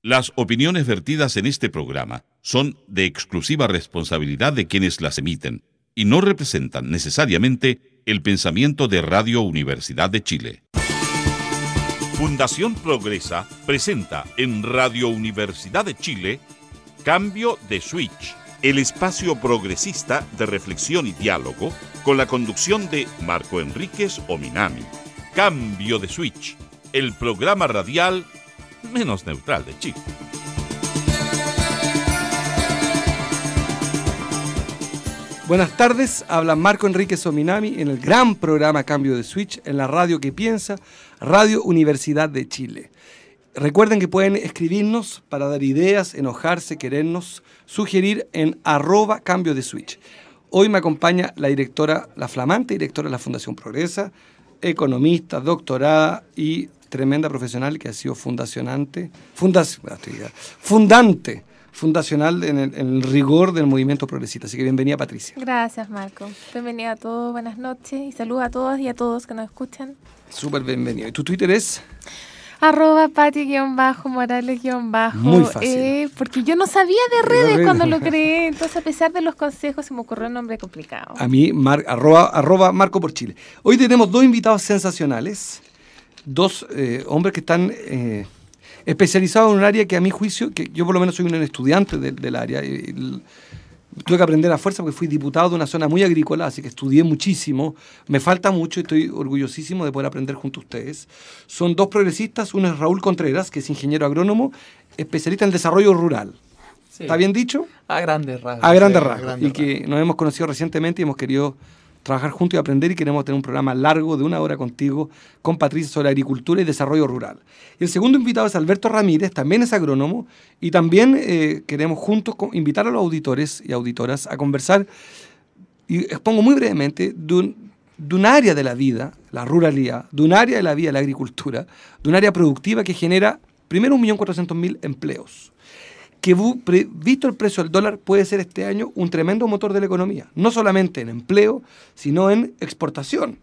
Las opiniones vertidas en este programa son de exclusiva responsabilidad de quienes las emiten y no representan necesariamente el pensamiento de Radio Universidad de Chile. Fundación Progresa presenta en Radio Universidad de Chile Cambio de Switch, el espacio progresista de reflexión y diálogo con la conducción de Marco Enríquez Ominami. Cambio de Switch, el programa radial menos neutral de Chile. Buenas tardes, habla Marco Enríquez Ominami en el gran programa Cambio de Switch en la radio que piensa, Radio Universidad de Chile. Recuerden que pueden escribirnos para dar ideas, enojarse, querernos, sugerir en @cambio de switch. Hoy me acompaña la flamante directora de la Fundación Progresa, economista, doctorada y tremenda profesional que ha sido fundacional en el rigor del movimiento progresista. Así que bienvenida, Patricia. Gracias, Marco. Bienvenida a todos, buenas noches y saludos a todas y a todos que nos escuchan. Súper bienvenido. ¿Y tu Twitter es? @Pati_Morales_. Muy fácil. Porque yo no sabía de redes cuando lo creé, entonces a pesar de los consejos se me ocurrió un nombre complicado. A mí, arroba Marco por Chile. Hoy tenemos dos invitados sensacionales, dos hombres que están especializados en un área que a mi juicio, que yo por lo menos soy un estudiante del área, tuve que aprender a fuerza porque fui diputado de una zona muy agrícola, así que estudié muchísimo, me falta mucho y estoy orgullosísimo de poder aprender junto a ustedes. Son dos progresistas, uno es Raúl Contreras, que es ingeniero agrónomo, especialista en desarrollo rural. Sí. ¿Está bien dicho? A grandes rasgos. A grandes rasgos. Y que nos hemos conocido recientemente y hemos querido trabajar juntos y aprender, y queremos tener un programa largo de 1 hora contigo, con Patricia, sobre agricultura y desarrollo rural. Y el segundo invitado es Alberto Ramírez, también es agrónomo, y también queremos juntos invitar a los auditores y auditoras a conversar, y expongo muy brevemente, de un área de la vida, la ruralidad, de un área de la vida, la agricultura, de un área productiva que genera, primero, 1.400.000 empleos, que visto el precio del dólar puede ser este año un tremendo motor de la economía, no solamente en empleo, sino en exportación,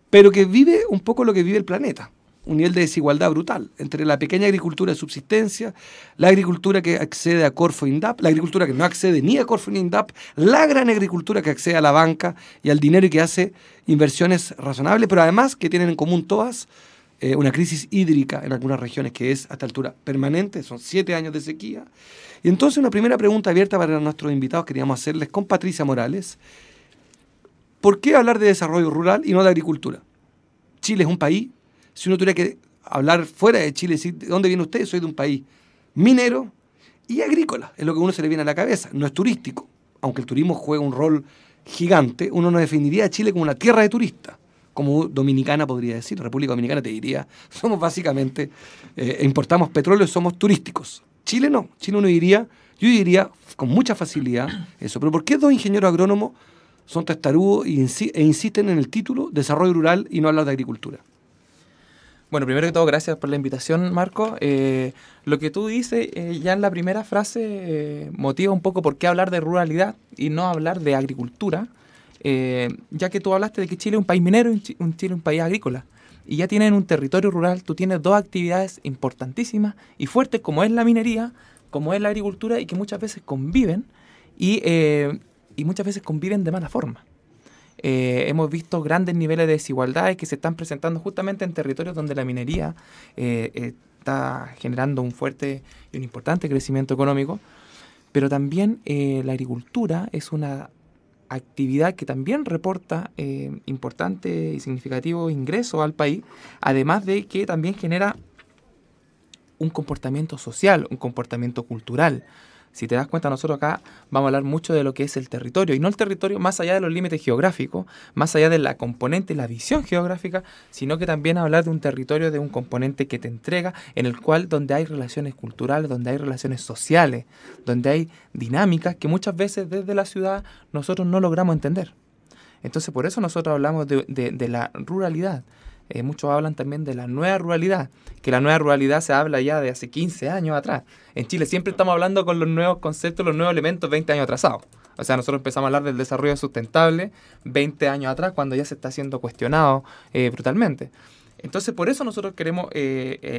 pero que vive un poco lo que vive el planeta, un nivel de desigualdad brutal entre la pequeña agricultura de subsistencia, la agricultura que accede a Corfo INDAP, la agricultura que no accede ni a Corfo ni INDAP, la gran agricultura que accede a la banca y al dinero y que hace inversiones razonables, pero además que tienen en común todas una crisis hídrica en algunas regiones que es a esta altura permanente, son 7 años de sequía. Y entonces una primera pregunta abierta para nuestros invitados queríamos hacerles con Patricia Morales: ¿por qué hablar de desarrollo rural y no de agricultura? Chile es un país, si uno tuviera que hablar fuera de Chile, decir, ¿de dónde viene usted? Soy de un país minero y agrícola, es lo que a uno se le viene a la cabeza, no es turístico, aunque el turismo juega un rol gigante. Uno no definiría a Chile como una tierra de turistas, como Dominicana podría decir. República Dominicana te diría, somos básicamente, importamos petróleo, somos turísticos. Chile no, Chile yo diría con mucha facilidad eso. Pero ¿por qué dos ingenieros agrónomos son testarudos e insisten en el título desarrollo rural y no hablar de agricultura? Bueno, primero que todo, gracias por la invitación, Marco. Lo que tú dices ya en la primera frase motiva un poco por qué hablar de ruralidad y no hablar de agricultura, ya que tú hablaste de que Chile es un país minero y Chile es un país agrícola. Y ya tienen un territorio rural, tú tienes dos actividades importantísimas y fuertes, como es la minería, como es la agricultura, y que muchas veces conviven y muchas veces conviven de mala forma. Hemos visto grandes niveles de desigualdades que se están presentando justamente en territorios donde la minería está generando un fuerte y un importante crecimiento económico, pero también la agricultura es una actividad que también reporta importante y significativo ingreso al país, además de que también genera un comportamiento social, un comportamiento cultural. Si te das cuenta, nosotros acá vamos a hablar mucho de lo que es el territorio, y no el territorio más allá de los límites geográficos, más allá de la componente, la visión geográfica, sino que también hablar de un territorio, de un componente que te entrega, en el cual donde hay relaciones culturales, donde hay relaciones sociales, donde hay dinámicas que muchas veces desde la ciudad nosotros no logramos entender. Entonces por eso nosotros hablamos de la ruralidad. Muchos hablan también de la nueva ruralidad, que la nueva ruralidad se habla ya de hace 15 años atrás. En Chile siempre estamos hablando con los nuevos conceptos, los nuevos elementos 20 años atrasados. O sea, nosotros empezamos a hablar del desarrollo sustentable 20 años atrás, cuando ya se está siendo cuestionado brutalmente. Entonces, por eso nosotros queremos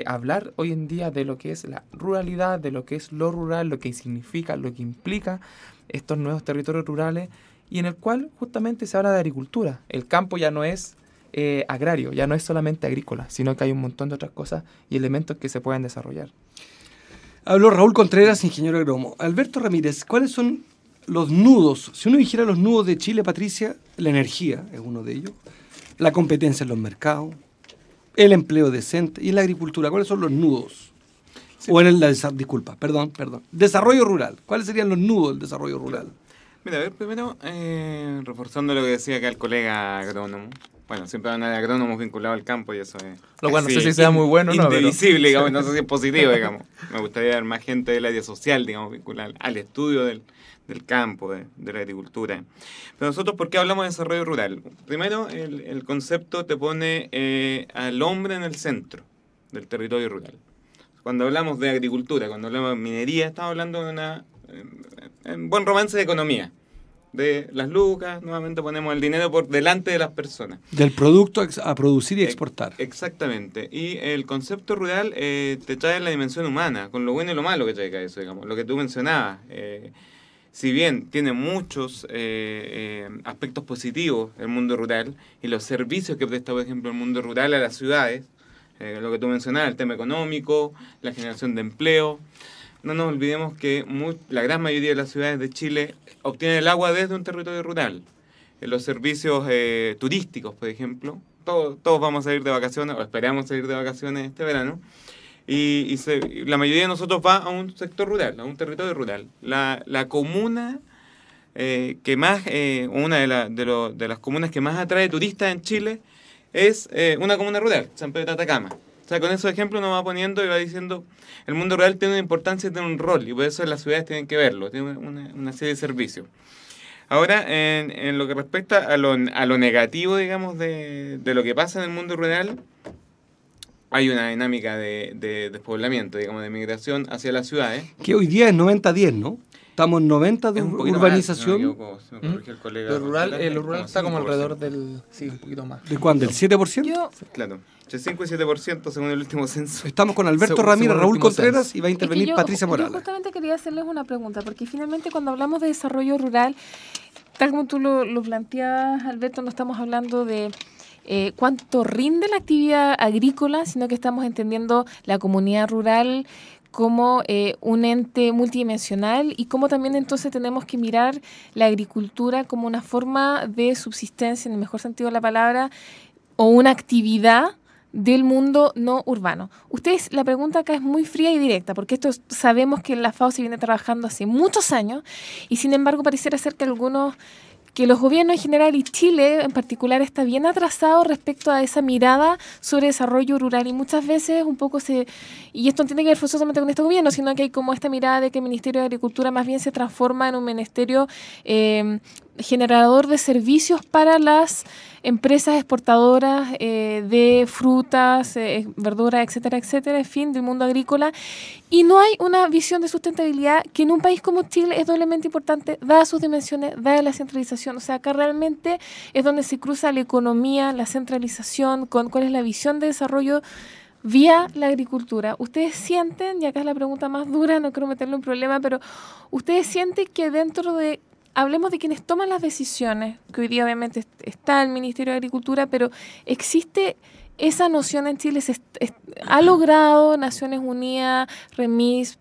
hablar hoy en día de lo que es la ruralidad, de lo que es lo rural, lo que significa, lo que implica estos nuevos territorios rurales, y en el cual justamente se habla de agricultura. El campo ya no es agrario, ya no es solamente agrícola, sino que hay un montón de otras cosas y elementos que se pueden desarrollar. Habló Raúl Contreras, ingeniero agrónomo. Alberto Ramírez, ¿cuáles son los nudos? Si uno dijera los nudos de Chile, Patricia, la energía es uno de ellos, la competencia en los mercados, el empleo decente y en la agricultura. ¿Cuáles son los nudos? Sí. O en el desarrollo rural. ¿Cuáles serían los nudos del desarrollo rural? Mira, a ver, primero, reforzando lo que decía acá el colega agrónomo. Bueno, siempre van a haber agrónomos vinculados al campo y eso es... Lo cual no sé si sea muy bueno o no, indivisible, digamos, no sé si es positivo, digamos. Me gustaría ver más gente del área social, digamos, vinculada al estudio del campo, de la agricultura. Pero nosotros, ¿por qué hablamos de desarrollo rural? Primero, el concepto te pone al hombre en el centro del territorio rural. Cuando hablamos de agricultura, cuando hablamos de minería, estamos hablando de un buen romance de economía. De las lucas, nuevamente ponemos el dinero por delante de las personas. Del producto a producir y exportar. Exactamente. Y el concepto rural te trae la dimensión humana, con lo bueno y lo malo que trae eso, digamos. Lo que tú mencionabas, si bien tiene muchos aspectos positivos el mundo rural y los servicios que presta, por ejemplo, el mundo rural a las ciudades, lo que tú mencionabas, el tema económico, la generación de empleo. No nos olvidemos que la gran mayoría de las ciudades de Chile obtienen el agua desde un territorio rural. En los servicios turísticos, por ejemplo, todos vamos a ir de vacaciones, o esperamos salir de vacaciones este verano, y la mayoría de nosotros va a un sector rural, a un territorio rural. La comuna que más, una de las comunas que más atrae turistas en Chile es una comuna rural, San Pedro de Atacama. O sea, con esos ejemplos nos va poniendo y va diciendo, el mundo rural tiene una importancia y tiene un rol, y por eso las ciudades tienen que verlo, tiene una serie de servicios. Ahora, en lo que respecta a lo negativo, digamos, de lo que pasa en el mundo rural, hay una dinámica de despoblamiento, digamos, de migración hacia las ciudades. Que hoy día es 90-10, ¿no? Estamos en 90 de urbanización. Más, no me equivoco, el colega. Lo rural está como alrededor del... Sí, un poquito más. ¿De cuándo? ¿Del 7%? Claro. Entre 5 y 7% según el último censo. Estamos con Alberto Ramírez, Raúl Contreras y va a intervenir Patricia Morales. Yo justamente quería hacerles una pregunta, porque finalmente cuando hablamos de desarrollo rural, tal como tú lo planteabas, Alberto, no estamos hablando de cuánto rinde la actividad agrícola, sino que estamos entendiendo la comunidad rural como un ente multidimensional y cómo también entonces tenemos que mirar la agricultura como una forma de subsistencia, en el mejor sentido de la palabra, o una actividad del mundo no urbano. Ustedes, la pregunta acá es muy fría y directa, porque esto sabemos que la FAO se viene trabajando hace muchos años y sin embargo pareciera ser que los gobiernos en general y Chile en particular está bien atrasado respecto a esa mirada sobre desarrollo rural y muchas veces un poco y esto no tiene que ver forzosamente con este gobierno, sino que hay como esta mirada de que el Ministerio de Agricultura más bien se transforma en un ministerio generador de servicios para las empresas exportadoras de frutas, verduras, etcétera, etcétera, en fin, del mundo agrícola. Y no hay una visión de sustentabilidad que en un país como Chile es doblemente importante, dadas sus dimensiones, dada la centralización. O sea, acá realmente es donde se cruza la economía, la centralización, con cuál es la visión de desarrollo vía la agricultura. ¿Ustedes sienten, y acá es la pregunta más dura, no quiero meterle un problema, pero ¿ustedes sienten que dentro de hablemos de quienes toman las decisiones, que hoy día obviamente está el Ministerio de Agricultura, pero existe esa noción en Chile, ha logrado Naciones Unidas, REMISP,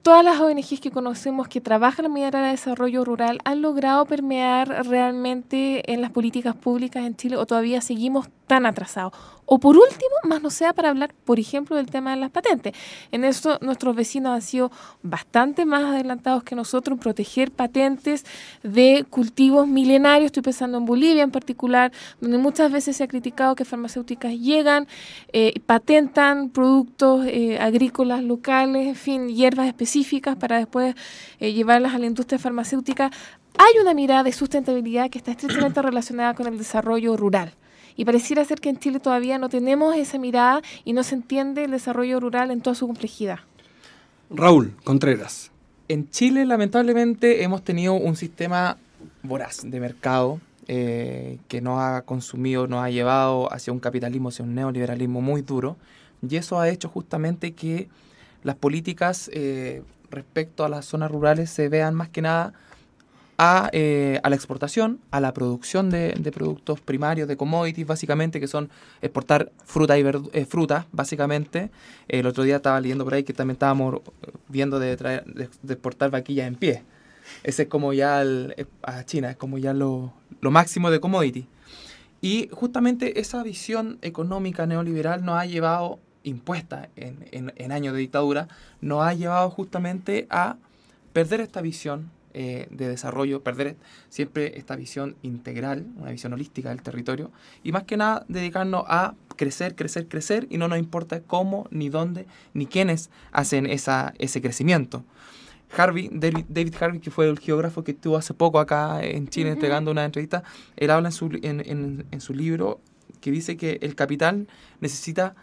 todas las ONGs que conocemos que trabajan en la medida de desarrollo rural, han logrado permear realmente en las políticas públicas en Chile o todavía seguimos tan atrasados? O por último, más no sea para hablar, por ejemplo, del tema de las patentes. En eso nuestros vecinos han sido bastante más adelantados que nosotros en proteger patentes de cultivos milenarios. Estoy pensando en Bolivia en particular, donde muchas veces se ha criticado que farmacéuticas llegan, patentan productos agrícolas locales, en fin, hierbas específicas para después llevarlas a la industria farmacéutica. Hay una mirada de sustentabilidad que está estrechamente relacionada con el desarrollo rural. Y pareciera ser que en Chile todavía no tenemos esa mirada y no se entiende el desarrollo rural en toda su complejidad. Raúl Contreras. En Chile, lamentablemente, hemos tenido un sistema voraz de mercado que nos ha consumido, nos ha llevado hacia un capitalismo, hacia un neoliberalismo muy duro, y eso ha hecho justamente que las políticas respecto a las zonas rurales se vean más que nada a la exportación, a la producción de productos primarios, de commodities, básicamente, que son exportar fruta y frutas, básicamente. El otro día estaba leyendo por ahí que también estábamos viendo de exportar vaquillas en pie. Ese es como ya, a China, es como ya lo máximo de commodity. Y justamente esa visión económica neoliberal nos ha llevado, impuesta en años de dictadura, nos ha llevado justamente a perder esta visión de desarrollo, perder siempre esta visión integral, una visión holística del territorio, y más que nada dedicarnos a crecer, crecer, crecer, y no nos importa cómo, ni dónde, ni quiénes hacen ese crecimiento. David Harvey, que fue el geógrafo que estuvo hace poco acá en Chile entregando una entrevista, él habla en su libro que dice que el capital necesita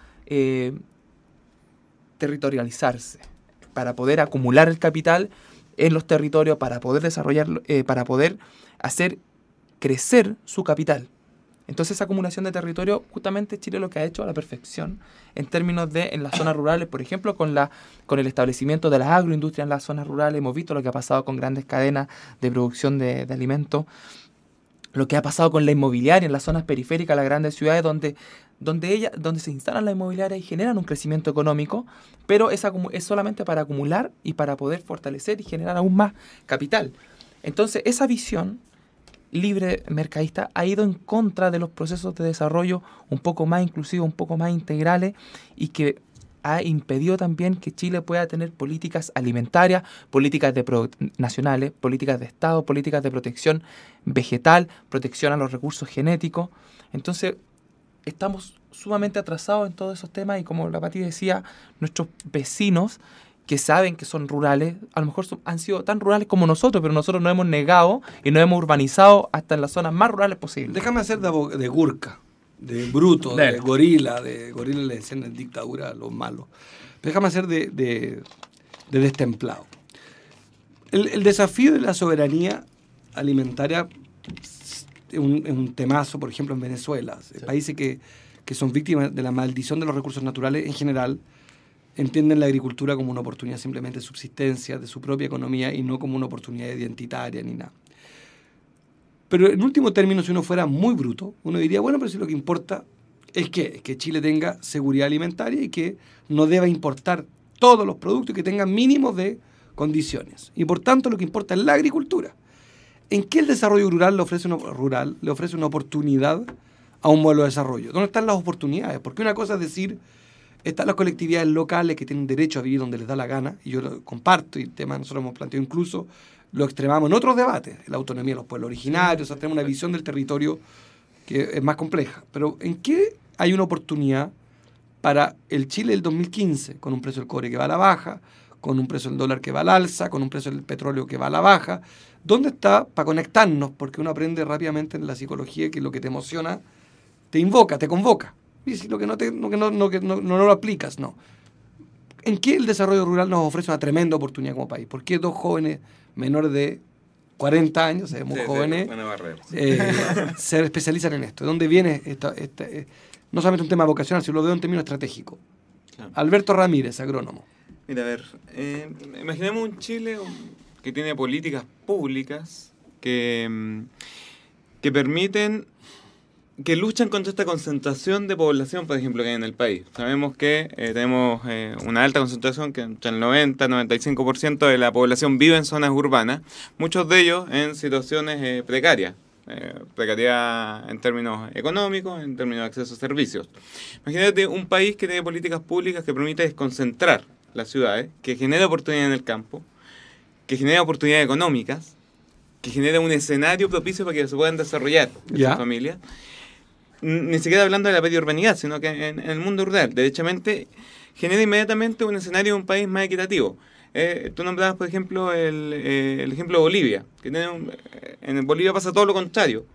territorializarse para poder acumular el capital en los territorios, para poder desarrollarlo, para poder hacer crecer su capital. Entonces esa acumulación de territorio, justamente Chile lo que ha hecho a la perfección en términos de en las zonas rurales, por ejemplo, con el establecimiento de las agroindustrias en las zonas rurales. Hemos visto lo que ha pasado con grandes cadenas de producción de alimentos, lo que ha pasado con la inmobiliaria en las zonas periféricas, las grandes ciudades, donde se instalan las inmobiliarias y generan un crecimiento económico, pero es solamente para acumular y para poder fortalecer y generar aún más capital. Entonces, esa visión libre mercadista ha ido en contra de los procesos de desarrollo un poco más inclusivos, un poco más integrales, y que ha impedido también que Chile pueda tener políticas alimentarias, políticas nacionales, políticas de Estado, políticas de protección vegetal, protección a los recursos genéticos. Entonces, estamos sumamente atrasados en todos esos temas, y como la Pati decía, nuestros vecinos que saben que son rurales, a lo mejor han sido tan rurales como nosotros, pero nosotros nos hemos negado y nos hemos urbanizado hasta en las zonas más rurales posibles. Déjame hacer de Gurka, de bruto, de gorila le decían en dictadura a los malos. Déjame hacer de destemplado. El desafío de la soberanía alimentaria es un temazo, por ejemplo, en Venezuela. Sí. Países que son víctimas de la maldición de los recursos naturales en general, entienden la agricultura como una oportunidad simplemente de subsistencia de su propia economía y no como una oportunidad identitaria ni nada. Pero en último término, si uno fuera muy bruto, uno diría, bueno, pero si lo que importa es que Chile tenga seguridad alimentaria y que no deba importar todos los productos y que tengan mínimos de condiciones. Y por tanto, lo que importa es la agricultura. ¿En qué el desarrollo rural le ofrece una oportunidad a un modelo de desarrollo? ¿Dónde están las oportunidades? Porque una cosa es decir, están las colectividades locales que tienen derecho a vivir donde les da la gana, y yo lo comparto, y el tema nosotros hemos planteado incluso, lo extremamos en otros debates, la autonomía de los pueblos originarios, o sea, tenemos una visión del territorio que es más compleja. Pero ¿en qué hay una oportunidad para el Chile del 2015, con un precio del cobre que va a la baja, con un precio del dólar que va al alza, con un precio del petróleo que va a la baja? ¿Dónde está para conectarnos? Porque uno aprende rápidamente en la psicología que lo que te emociona te invoca, te convoca. Y si lo que no lo aplicas, no. ¿En qué el desarrollo rural nos ofrece una tremenda oportunidad como país? ¿Por qué dos jóvenes menores de 40 años, muy jóvenes, se especializan en esto? ¿De dónde viene no solamente un tema vocacional, sino lo veo en términos estratégicos? Claro. Alberto Ramírez, agrónomo. Mira, a ver, imaginemos un Chile que tiene políticas públicas que permiten, que luchan contra esta concentración de población, por ejemplo, que hay en el país. Sabemos que tenemos una alta concentración, que entre el 90-95% de la población vive en zonas urbanas, muchos de ellos en situaciones precarias. Precariedad en términos económicos, en términos de acceso a servicios. Imagínate un país que tiene políticas públicas que permite desconcentrar las ciudades, que genera oportunidades en el campo, que genera oportunidades económicas, que genera un escenario propicio para que se puedan desarrollar esas familias. Ni siquiera hablando de la periurbanidad, sino que en el mundo rural, derechamente, genera inmediatamente un escenario de un país más equitativo. Tú nombrabas, por ejemplo, el ejemplo de Bolivia, que en Bolivia pasa todo lo contrario.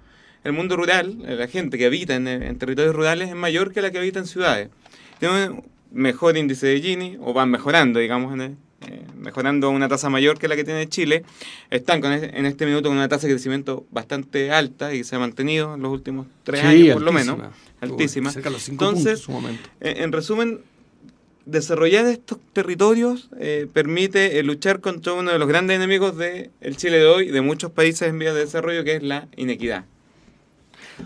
El mundo rural, la gente que habita en territorios rurales es mayor que la que habita en ciudades. Tienen un mejor índice de Gini, o van mejorando, digamos, mejorando a una tasa mayor que la que tiene Chile. Están en este minuto con una tasa de crecimiento bastante alta y se ha mantenido en los últimos 3 años por lo menos. Altísima. Cerca de los 5 Entonces, puntos en su momento. En resumen, desarrollar estos territorios permite luchar contra uno de los grandes enemigos del Chile de hoy, de muchos países en vías de desarrollo, que es la inequidad.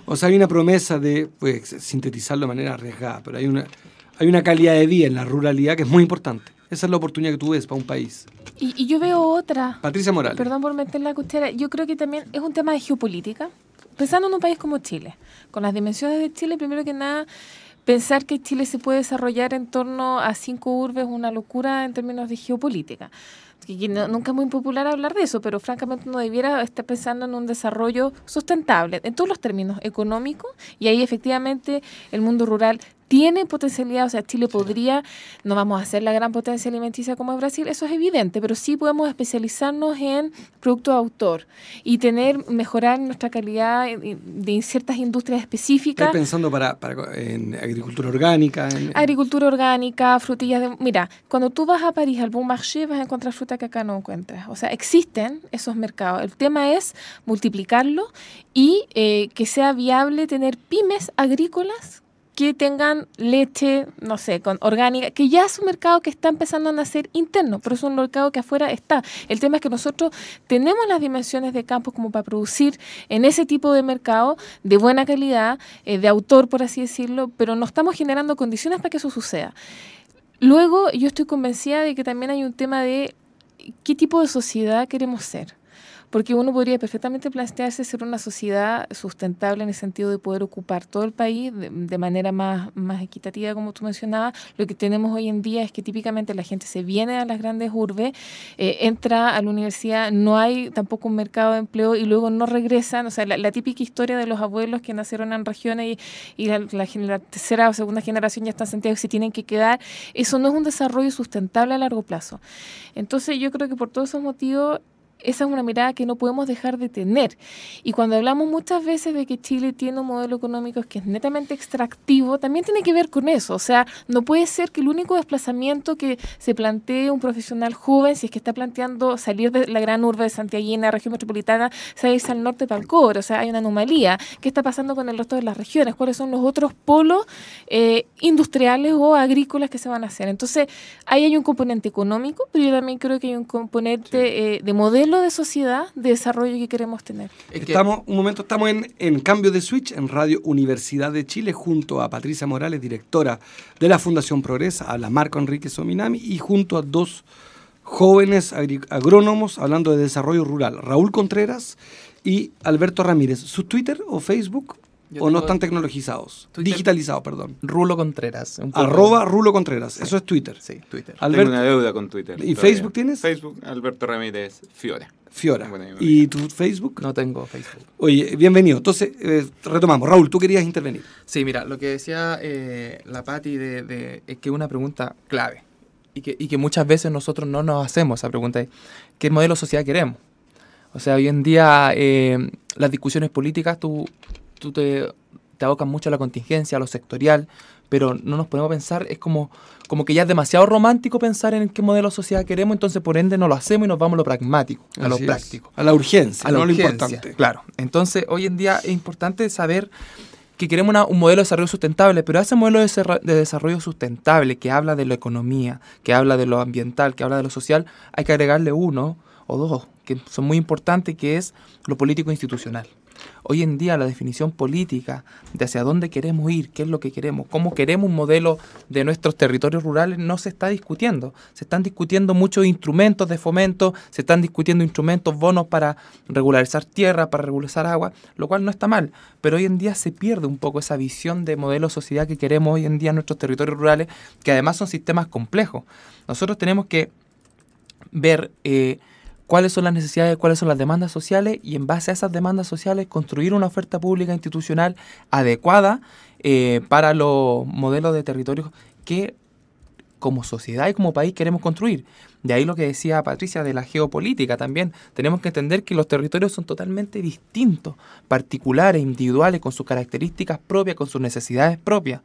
O sea, hay una promesa de, pues, sintetizarlo de manera arriesgada, pero hay una calidad de vida en la ruralidad que es muy importante. Esa es la oportunidad que tú ves para un país. Y yo veo otra. Patricia Morales. Perdón por meter la cuchara. Yo creo que también es un tema de geopolítica. Pensando en un país como Chile, con las dimensiones de Chile, primero que nada, pensar que Chile se puede desarrollar en torno a 5 urbes es una locura en términos de geopolítica. Nunca es muy popular hablar de eso, pero francamente uno debiera estar pensando en un desarrollo sustentable en todos los términos económicos, y ahí efectivamente el mundo rural tiene potencialidad. O sea, Chile podría, no vamos a ser la gran potencia alimenticia como es Brasil, eso es evidente, pero sí podemos especializarnos en productos de autor y mejorar nuestra calidad de ciertas industrias específicas. ¿Estás pensando en agricultura orgánica? Agricultura orgánica, frutillas Mira, cuando tú vas a París, al Bon Marché, vas a encontrar fruta que acá no encuentras. O sea, existen esos mercados. El tema es multiplicarlo y que sea viable tener pymes agrícolas que tengan leche, no sé, orgánica, que ya es un mercado que está empezando a nacer interno, pero es un mercado que afuera está. El tema es que nosotros tenemos las dimensiones de campo como para producir en ese tipo de mercado de buena calidad, de autor, por así decirlo, pero no estamos generando condiciones para que eso suceda. Luego, yo estoy convencida de que también hay un tema de qué tipo de sociedad queremos ser. Porque uno podría perfectamente plantearse ser una sociedad sustentable en el sentido de poder ocupar todo el país de manera más equitativa, como tú mencionabas. Lo que tenemos hoy en día es que típicamente la gente se viene a las grandes urbes, entra a la universidad, no hay tampoco un mercado de empleo y luego no regresan. O sea, la típica historia de los abuelos que nacieron en regiones y la tercera o segunda generación ya están sentidos que se tienen que quedar. Eso no es un desarrollo sustentable a largo plazo. Entonces yo creo que por todos esos motivos esa es una mirada que no podemos dejar de tener. Y cuando hablamos muchas veces de que Chile tiene un modelo económico que es netamente extractivo, también tiene que ver con eso. O sea, no puede ser que el único desplazamiento que se plantee un profesional joven, si es que está planteando salir de la gran urbe de Santiaguina, región metropolitana, sea irse al norte para el cobre. O sea, hay una anomalía. ¿Qué está pasando con el resto de las regiones? ¿Cuáles son los otros polos industriales o agrícolas que se van a hacer? Entonces, ahí hay un componente económico, pero yo también creo que hay un componente de modelo de sociedad, de desarrollo que queremos tener. Estamos en Cambio de Switch en Radio Universidad de Chile junto a Patricia Morales, directora de la Fundación Progresa, a la Marco Enrique Sominami, y junto a 2 jóvenes agrónomos hablando de desarrollo rural, Raúl Contreras y Alberto Ramírez. ¿Su Twitter o Facebook o no están tecnologizados? Digitalizados, perdón. Rulo Contreras. @Rulo Contreras. Sí. Eso es Twitter. Sí, Twitter. Tengo una deuda con Twitter. ¿Y todavía? ¿Facebook tienes? Facebook, Alberto Ramírez Fiora. ¿Y tu Facebook? No tengo Facebook. Oye, bienvenido. Entonces, retomamos. Raúl, tú querías intervenir. Sí, mira, lo que decía la Pati es que es una pregunta clave y que muchas veces nosotros no nos hacemos esa pregunta. ¿Qué modelo de sociedad queremos? O sea, hoy en día las discusiones políticas, tú te abocas mucho a la contingencia, a lo sectorial, pero no nos ponemos a pensar, es como que ya es demasiado romántico pensar en qué modelo de sociedad queremos, entonces por ende no lo hacemos y nos vamos a lo pragmático, a lo práctico. A la urgencia, a lo urgencia, importante. Claro, entonces hoy en día es importante saber que queremos un modelo de desarrollo sustentable, pero a ese modelo de desarrollo sustentable que habla de la economía, que habla de lo ambiental, que habla de lo social, hay que agregarle 1 o 2 que son muy importantes, que es lo político institucional. Hoy en día la definición política de hacia dónde queremos ir, qué es lo que queremos, cómo queremos un modelo de nuestros territorios rurales no se está discutiendo. Se están discutiendo muchos instrumentos de fomento, se están discutiendo instrumentos, bonos para regularizar tierra, para regularizar agua, lo cual no está mal. Pero hoy en día se pierde un poco esa visión de modelo de sociedad que queremos hoy en día en nuestros territorios rurales, que además son sistemas complejos. Nosotros tenemos que ver cuáles son las necesidades, cuáles son las demandas sociales y en base a esas demandas sociales construir una oferta pública institucional adecuada para los modelos de territorios que como sociedad y como país queremos construir. De ahí lo que decía Patricia de la geopolítica también. Tenemos que entender que los territorios son totalmente distintos, particulares, individuales, con sus características propias, con sus necesidades propias.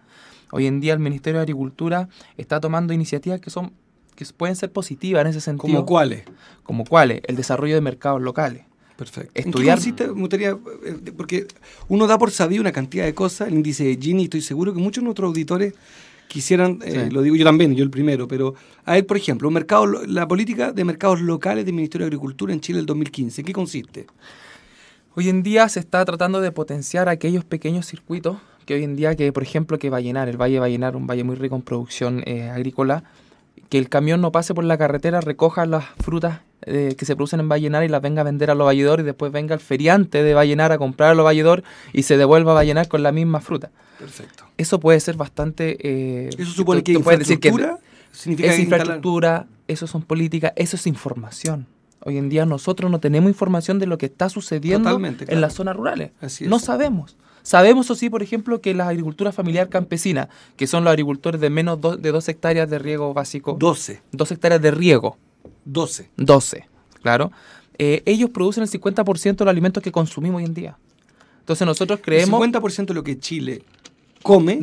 Hoy en día el Ministerio de Agricultura está tomando iniciativas que que pueden ser positivas en ese sentido. ¿Como cuáles? ¿Como cuáles? El desarrollo de mercados locales. Perfecto. Estudiar. ¿En qué consiste? Me gustaría, porque uno da por sabido una cantidad de cosas, el índice de Gini, estoy seguro que muchos de nuestros auditores quisieran, Sí. lo digo yo también, yo el primero, pero a ver, por ejemplo, la política de mercados locales del Ministerio de Agricultura en Chile del 2015, ¿en qué consiste? Hoy en día se está tratando de potenciar aquellos pequeños circuitos que hoy en día, que por ejemplo, que Vallenar, el Valle de Vallenar, un valle muy rico en producción agrícola, que el camión no pase por la carretera, recoja las frutas que se producen en Vallenar y las venga a vender a los valledores y después venga el feriante de Vallenar a comprar a los valledores y se devuelva a Vallenar con la misma fruta. Perfecto. Eso puede ser bastante... ¿Eso supone que tú puedes decir que infraestructura? ¿Significa es que instalar- infraestructura, eso son políticas, eso es información. Hoy en día nosotros no tenemos información de lo que está sucediendo Totalmente, en claro. las zonas rurales. Así es. No sabemos. Sabemos, eso sí, por ejemplo, que la agricultura familiar campesina, que son los agricultores de menos de 2 hectáreas de riego básico, 12. 2 hectáreas de riego, 12. 12, claro, ellos producen el 50% de los alimentos que consumimos hoy en día. Entonces nosotros creemos... El 50% de lo que Chile come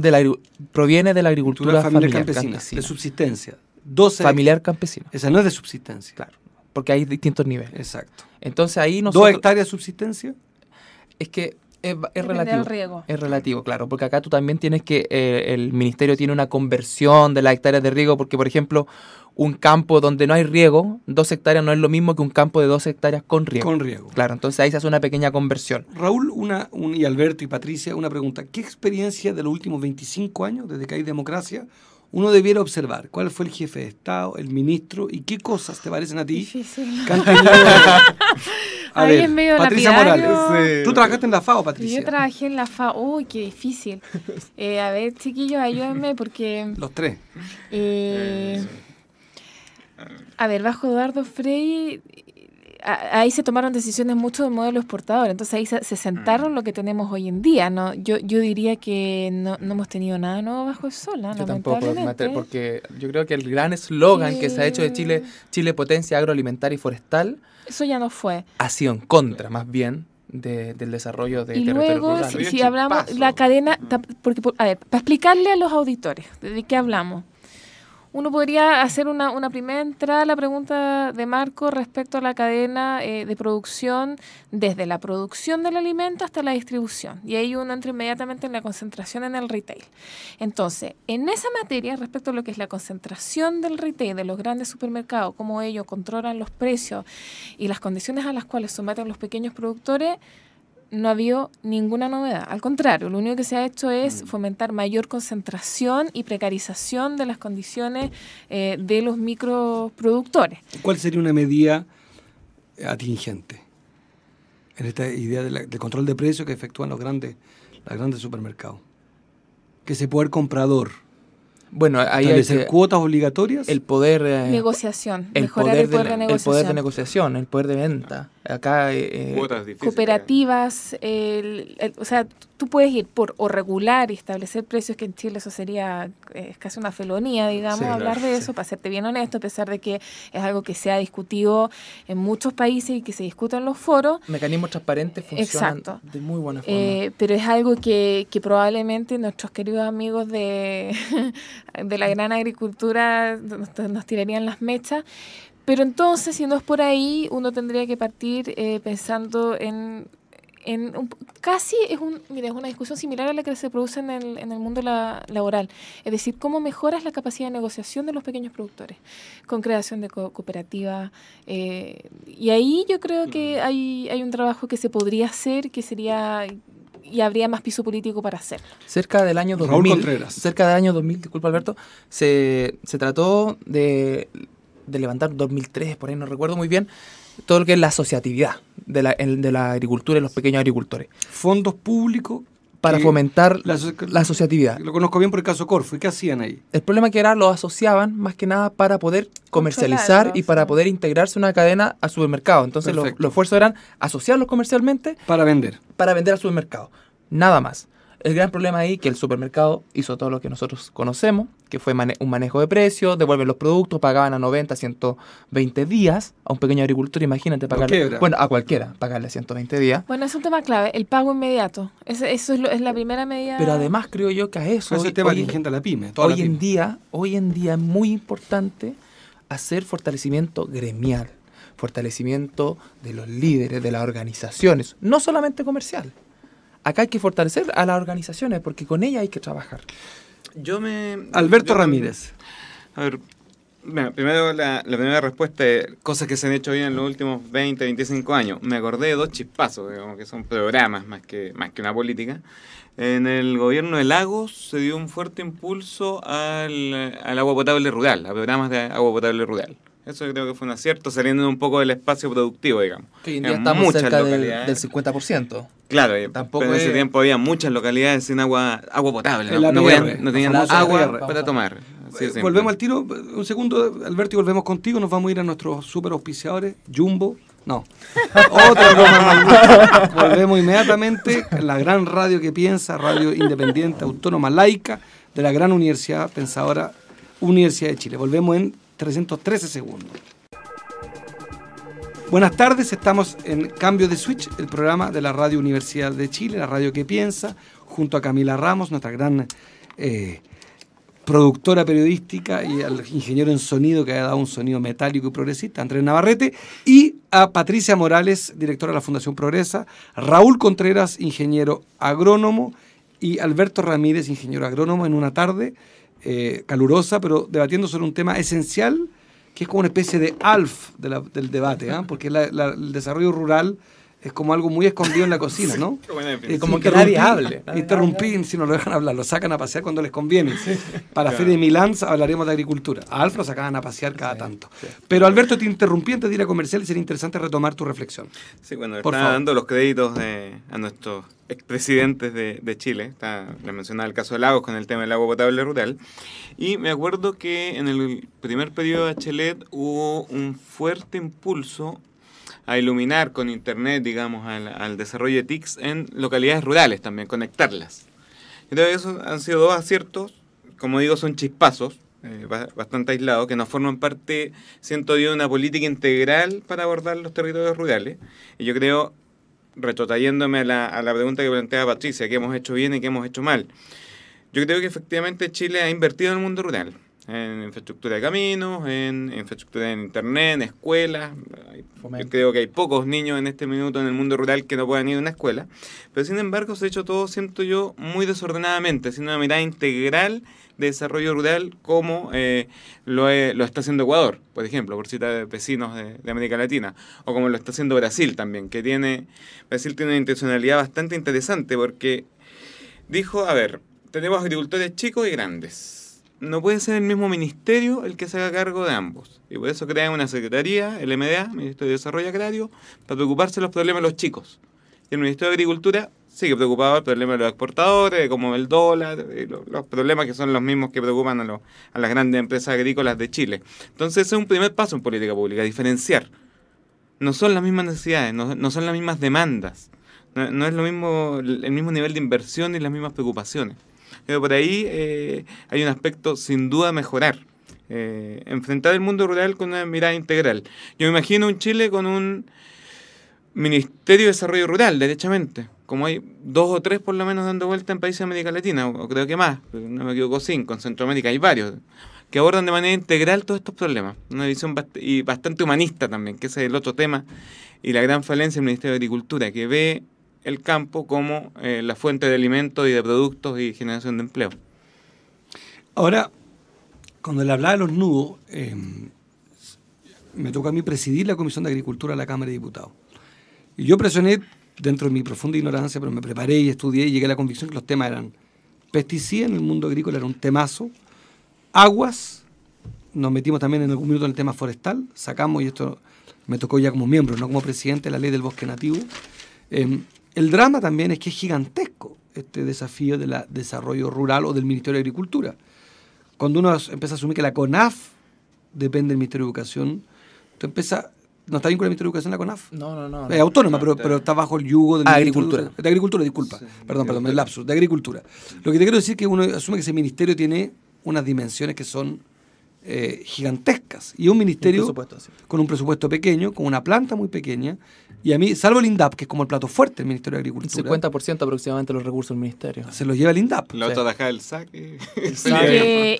proviene de la agricultura familiar campesina, de subsistencia. 12. familiar campesina, Esa no es de subsistencia. claro, porque hay distintos niveles. Exacto. Entonces ahí 2 nosotros... hectáreas de subsistencia. Es que es Depende relativo. del riego. Es relativo, claro, porque acá tú también tienes que, el ministerio tiene una conversión de las hectáreas de riego, porque por ejemplo, un campo donde no hay riego, 2 hectáreas no es lo mismo que un campo de 2 hectáreas con riego. Con riego. Claro, entonces ahí se hace una pequeña conversión. Raúl, y Alberto y Patricia, una pregunta. ¿Qué experiencia de los últimos 25 años, desde que hay democracia, uno debiera observar? ¿Cuál fue el jefe de Estado, el ministro, y qué cosas te parecen a ti? Difícil. que han tenido- A Ahí ver, en medio Patricia lapidario. Morales. Tú trabajaste en la FAO, Yo Patricia. trabajé en la FAO. Uy, qué difícil. A ver, chiquillos, ayúdenme porque... Los tres. A ver, bajo Eduardo Frei, ahí se tomaron decisiones mucho del modelo exportador, entonces ahí se sentaron lo que tenemos hoy en día, ¿no? Yo diría que no hemos tenido nada nuevo bajo el sol, ¿no? Yo tampoco, Lamentablemente. porque yo creo que el gran eslogan que se ha hecho de Chile, Chile potencia agroalimentaria y forestal, Eso ya no fue. ha sido en contra, más bien, del desarrollo de Y territorios luego, rurales. si hablamos, la cadena, porque, a ver, para explicarle a los auditores de qué hablamos, uno podría hacer una primera entrada a la pregunta de Marco respecto a la cadena de producción, desde la producción del alimento hasta la distribución. Y ahí uno entra inmediatamente en la concentración en el retail. Entonces, en esa materia, respecto a lo que es la concentración del retail, de los grandes supermercados, cómo ellos controlan los precios y las condiciones a las cuales someten los pequeños productores, no ha habido ninguna novedad. Al contrario, lo único que se ha hecho es fomentar mayor concentración y precarización de las condiciones de los microproductores. ¿Cuál sería una medida atingente en esta idea de control de precios que efectúan los grandes supermercados? Que ese poder comprador, Bueno, ahí hay establecer que- cuotas obligatorias. el poder... Negociación, el mejorar poder, el poder de el negociación. poder de negociación, el poder de venta. Acá... Cuotas difíciles. Cooperativas, o sea, tú puedes ir por o regular y establecer precios, que en Chile eso sería casi una felonía, digamos, Sí, hablar claro, de sí. eso, para serte bien honesto, a pesar de que es algo que se ha discutido en muchos países y que se discute en los foros. Mecanismos transparentes funcionan Exacto. de muy buena forma. Pero es algo que probablemente nuestros queridos amigos de la gran agricultura nos tirarían las mechas. Pero entonces, si no es por ahí, uno tendría que partir pensando casi es una discusión similar a la que se produce en el mundo laboral. Es decir, cómo mejoras la capacidad de negociación de los pequeños productores con creación de cooperativas. Y ahí yo creo que hay un trabajo que se podría hacer, que sería... y habría más piso político para hacer. Cerca del año Raúl 2000, Contreras. cerca del año 2000, disculpa Alberto, se trató de levantar 2003, por ahí no recuerdo muy bien, todo lo que es la asociatividad de la agricultura y los pequeños agricultores, Fondos públicos para que fomentar la la asociatividad. Lo conozco bien por el caso Corfo. ¿Y qué hacían ahí? El problema que era, los asociaban más que nada para poder comercializar y para sí. poder integrarse una cadena al supermercado. Entonces los Perfecto. esfuerzos eran asociarlos comercialmente Para vender. para vender al supermercado. Nada más. El gran problema ahí que el supermercado hizo todo lo que nosotros conocemos, que fue un manejo de precios, devuelven los productos, pagaban a 90, 120 días a un pequeño agricultor, imagínate pagarle. quiebra. Bueno, a cualquiera, pagarle 120 días. Bueno, es un tema clave, el pago inmediato. Eso es la primera medida. Pero además creo yo que a eso Ese hoy- tema hoy- atingente a la pyme. toda la hoy en pyme. día es muy importante hacer fortalecimiento gremial, fortalecimiento de los líderes, de las organizaciones, no solamente comercial. Acá hay que fortalecer a las organizaciones porque con ellas hay que trabajar. Alberto Ramírez. A ver, bueno, primero la primera respuesta es cosas que se han hecho bien en los últimos 20, 25 años. Me acordé de dos chispazos, digamos, que son programas más que una política. En el gobierno de Lagos se dio un fuerte impulso al agua potable rural, a programas de agua potable rural. Eso yo creo que fue un acierto, saliendo un poco del espacio productivo, digamos. Que hoy en día estamos cerca del 50%. Claro, tampoco pero en ese tiempo había muchas localidades sin agua potable. No tenían agua para tomar. Volvemos al tiro, un segundo, Alberto, y volvemos contigo. Nos vamos a ir a nuestros super auspiciadores, Jumbo. No, otra broma. Volvemos inmediatamente a la gran radio que piensa, radio independiente, autónoma, laica, de la gran universidad pensadora, Universidad de Chile. Volvemos en 313 segundos. Buenas tardes, estamos en Cambio de Switch, el programa de la Radio Universidad de Chile, la radio que piensa, junto a Camila Ramos, nuestra gran productora periodística, y al ingeniero en sonido que ha dado un sonido metálico y progresista, Andrés Navarrete, y a Patricia Morales, directora de la Fundación Progresa, Raúl Contreras, ingeniero agrónomo, y Alberto Ramírez, ingeniero agrónomo, en una tarde calurosa, pero debatiendo sobre un tema esencial, que es como una especie de ALF del debate, porque el desarrollo rural es como algo muy escondido en la cocina, ¿no? Como que nadie hable. Interrumpir, si no lo dejan hablar, lo sacan a pasear cuando les conviene. Para la Feria de Milán hablaremos de agricultura. A ALF lo sacaban a pasear cada tanto. Pero Alberto, te interrumpí antes de ir a comercial y sería interesante retomar tu reflexión. Sí, bueno, está dando los créditos a nuestros expresidentes de Chile. Les mencionaba el caso de Lagos con el tema del agua potable rural. Y me acuerdo que en el primer periodo de Bachelet hubo un fuerte impulso a iluminar con internet, digamos, al desarrollo de TICs en localidades rurales también, conectarlas. Yo creo que esos han sido dos aciertos, como digo, son chispazos, bastante aislados, que no forman parte, siento yo, de una política integral para abordar los territorios rurales. Y yo creo, retrotrayéndome a la pregunta que planteaba Patricia, qué hemos hecho bien y qué hemos hecho mal. Yo creo que efectivamente Chile ha invertido en el mundo rural, en infraestructura de caminos, en infraestructura en internet, en escuelas. Yo creo que hay pocos niños en este minuto en el mundo rural que no puedan ir a una escuela, pero sin embargo se ha hecho todo, siento yo, muy desordenadamente, sin una mirada integral de desarrollo rural como lo está haciendo Ecuador, por ejemplo, por citar vecinos de América Latina, o como lo está haciendo Brasil también, Brasil tiene una intencionalidad bastante interesante porque dijo, a ver, tenemos agricultores chicos y grandes. No puede ser el mismo ministerio el que se haga cargo de ambos. Y por eso crean una secretaría, el MDA, Ministerio de Desarrollo Agrario, para preocuparse de los problemas de los chicos. Y el Ministerio de Agricultura sigue preocupado del problema de los exportadores, de cómo el dólar, los problemas que son los mismos que preocupan a las grandes empresas agrícolas de Chile. Entonces ese es un primer paso en política pública, diferenciar. No son las mismas necesidades, no son las mismas demandas, no es el mismo nivel de inversión ni las mismas preocupaciones. Pero por ahí hay un aspecto sin duda a mejorar. Enfrentar el mundo rural con una mirada integral. Yo me imagino un Chile con un Ministerio de Desarrollo Rural, derechamente. Como hay 2 o 3 por lo menos dando vuelta en países de América Latina, o creo que más, pero no me equivoco, 5. En Centroamérica hay varios que abordan de manera integral todos estos problemas. Una visión bastante humanista también, que ese es el otro tema, y la gran falencia del Ministerio de Agricultura, que ve el campo como la fuente de alimentos y de productos y generación de empleo. Ahora, cuando le hablaba de los nudos, me tocó a mí presidir la Comisión de Agricultura de la Cámara de Diputados. Y yo presioné, dentro de mi profunda ignorancia, pero me preparé y estudié y llegué a la convicción que los temas eran pesticidas en el mundo agrícola, era un temazo, aguas, nos metimos también en algún minuto en el tema forestal, sacamos, y esto me tocó ya como miembro, no como presidente de la Ley del Bosque Nativo. El drama también es que es gigantesco este desafío del desarrollo rural o del Ministerio de Agricultura. Cuando uno empieza a asumir que la CONAF depende del Ministerio de Educación, tú empiezas... ¿No está bien con el Ministerio de Educación la CONAF? No. Es autónoma, pero está bajo el yugo del Agricultura. De Agricultura, disculpa. Sí, perdón, el lapsus. De Agricultura. Lo que te quiero decir es que uno asume que ese ministerio tiene unas dimensiones que son gigantescas. Y un ministerio con un presupuesto pequeño, con una planta muy pequeña, Y a mí, salvo el INDAP, que es como el plato fuerte del Ministerio de Un Agricultura, 50% aproximadamente de los recursos del ministerio. se los lleva el INDAP. La otra tajada del saque.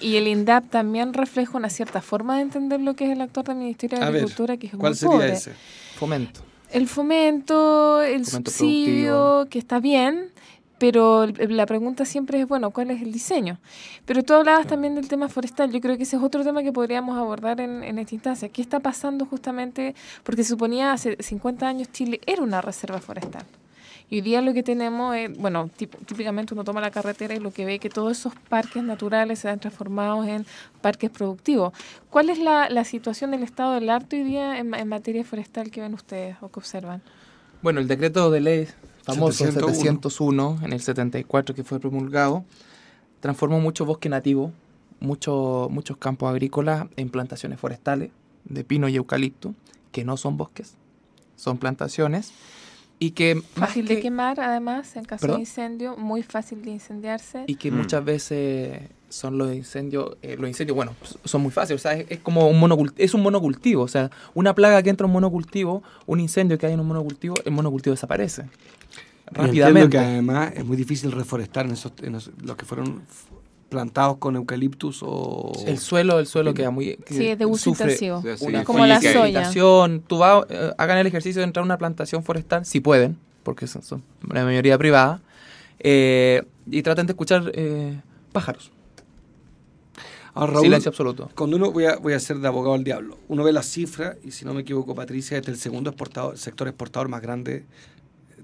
Y el INDAP también refleja una cierta forma de entender lo que es el actor del Ministerio de A ver, Agricultura, que es ¿cuál muy sería pobre. ese? Fomento. El fomento, el Fomento subsidio, productivo. que está bien, pero la pregunta siempre es, bueno, ¿cuál es el diseño? Pero tú hablabas también del tema forestal. Yo creo que ese es otro tema que podríamos abordar en esta instancia. ¿Qué está pasando justamente? Porque se suponía hace 50 años Chile era una reserva forestal. Y hoy día lo que tenemos es, bueno, típicamente uno toma la carretera y lo que ve que todos esos parques naturales se han transformado en parques productivos. ¿Cuál es la situación del estado del arte hoy día en materia forestal que ven ustedes o que observan? Bueno, el decreto de ley famoso 701. 701 en el 74 que fue promulgado transformó mucho bosque nativo, muchos campos agrícolas en plantaciones forestales de pino y eucalipto, que no son bosques, son plantaciones. Y que Fácil de quemar, además, en caso ¿Perdón? de incendio, muy fácil de incendiarse. y que muchas veces son los incendios, bueno, son muy fáciles, o sea, es como un monocultivo, o sea, una plaga que entra en un monocultivo, un incendio que hay en un monocultivo, el monocultivo desaparece Y entiendo rápidamente. que además es muy difícil reforestar en los que fueron plantados con eucaliptus o... El suelo queda muy... Sí, es de uso sufre intensivo. Sí, sí, una como la física. soya. Habitación, tú vas, hagan el ejercicio de entrar a una plantación forestal, si pueden, porque son la mayoría privada, y traten de escuchar pájaros. Ahora, Raúl, Silencio absoluto. cuando uno, voy a ser de abogado al diablo, uno ve las cifras, y si no me equivoco, Patricia, este es el segundo sector exportador más grande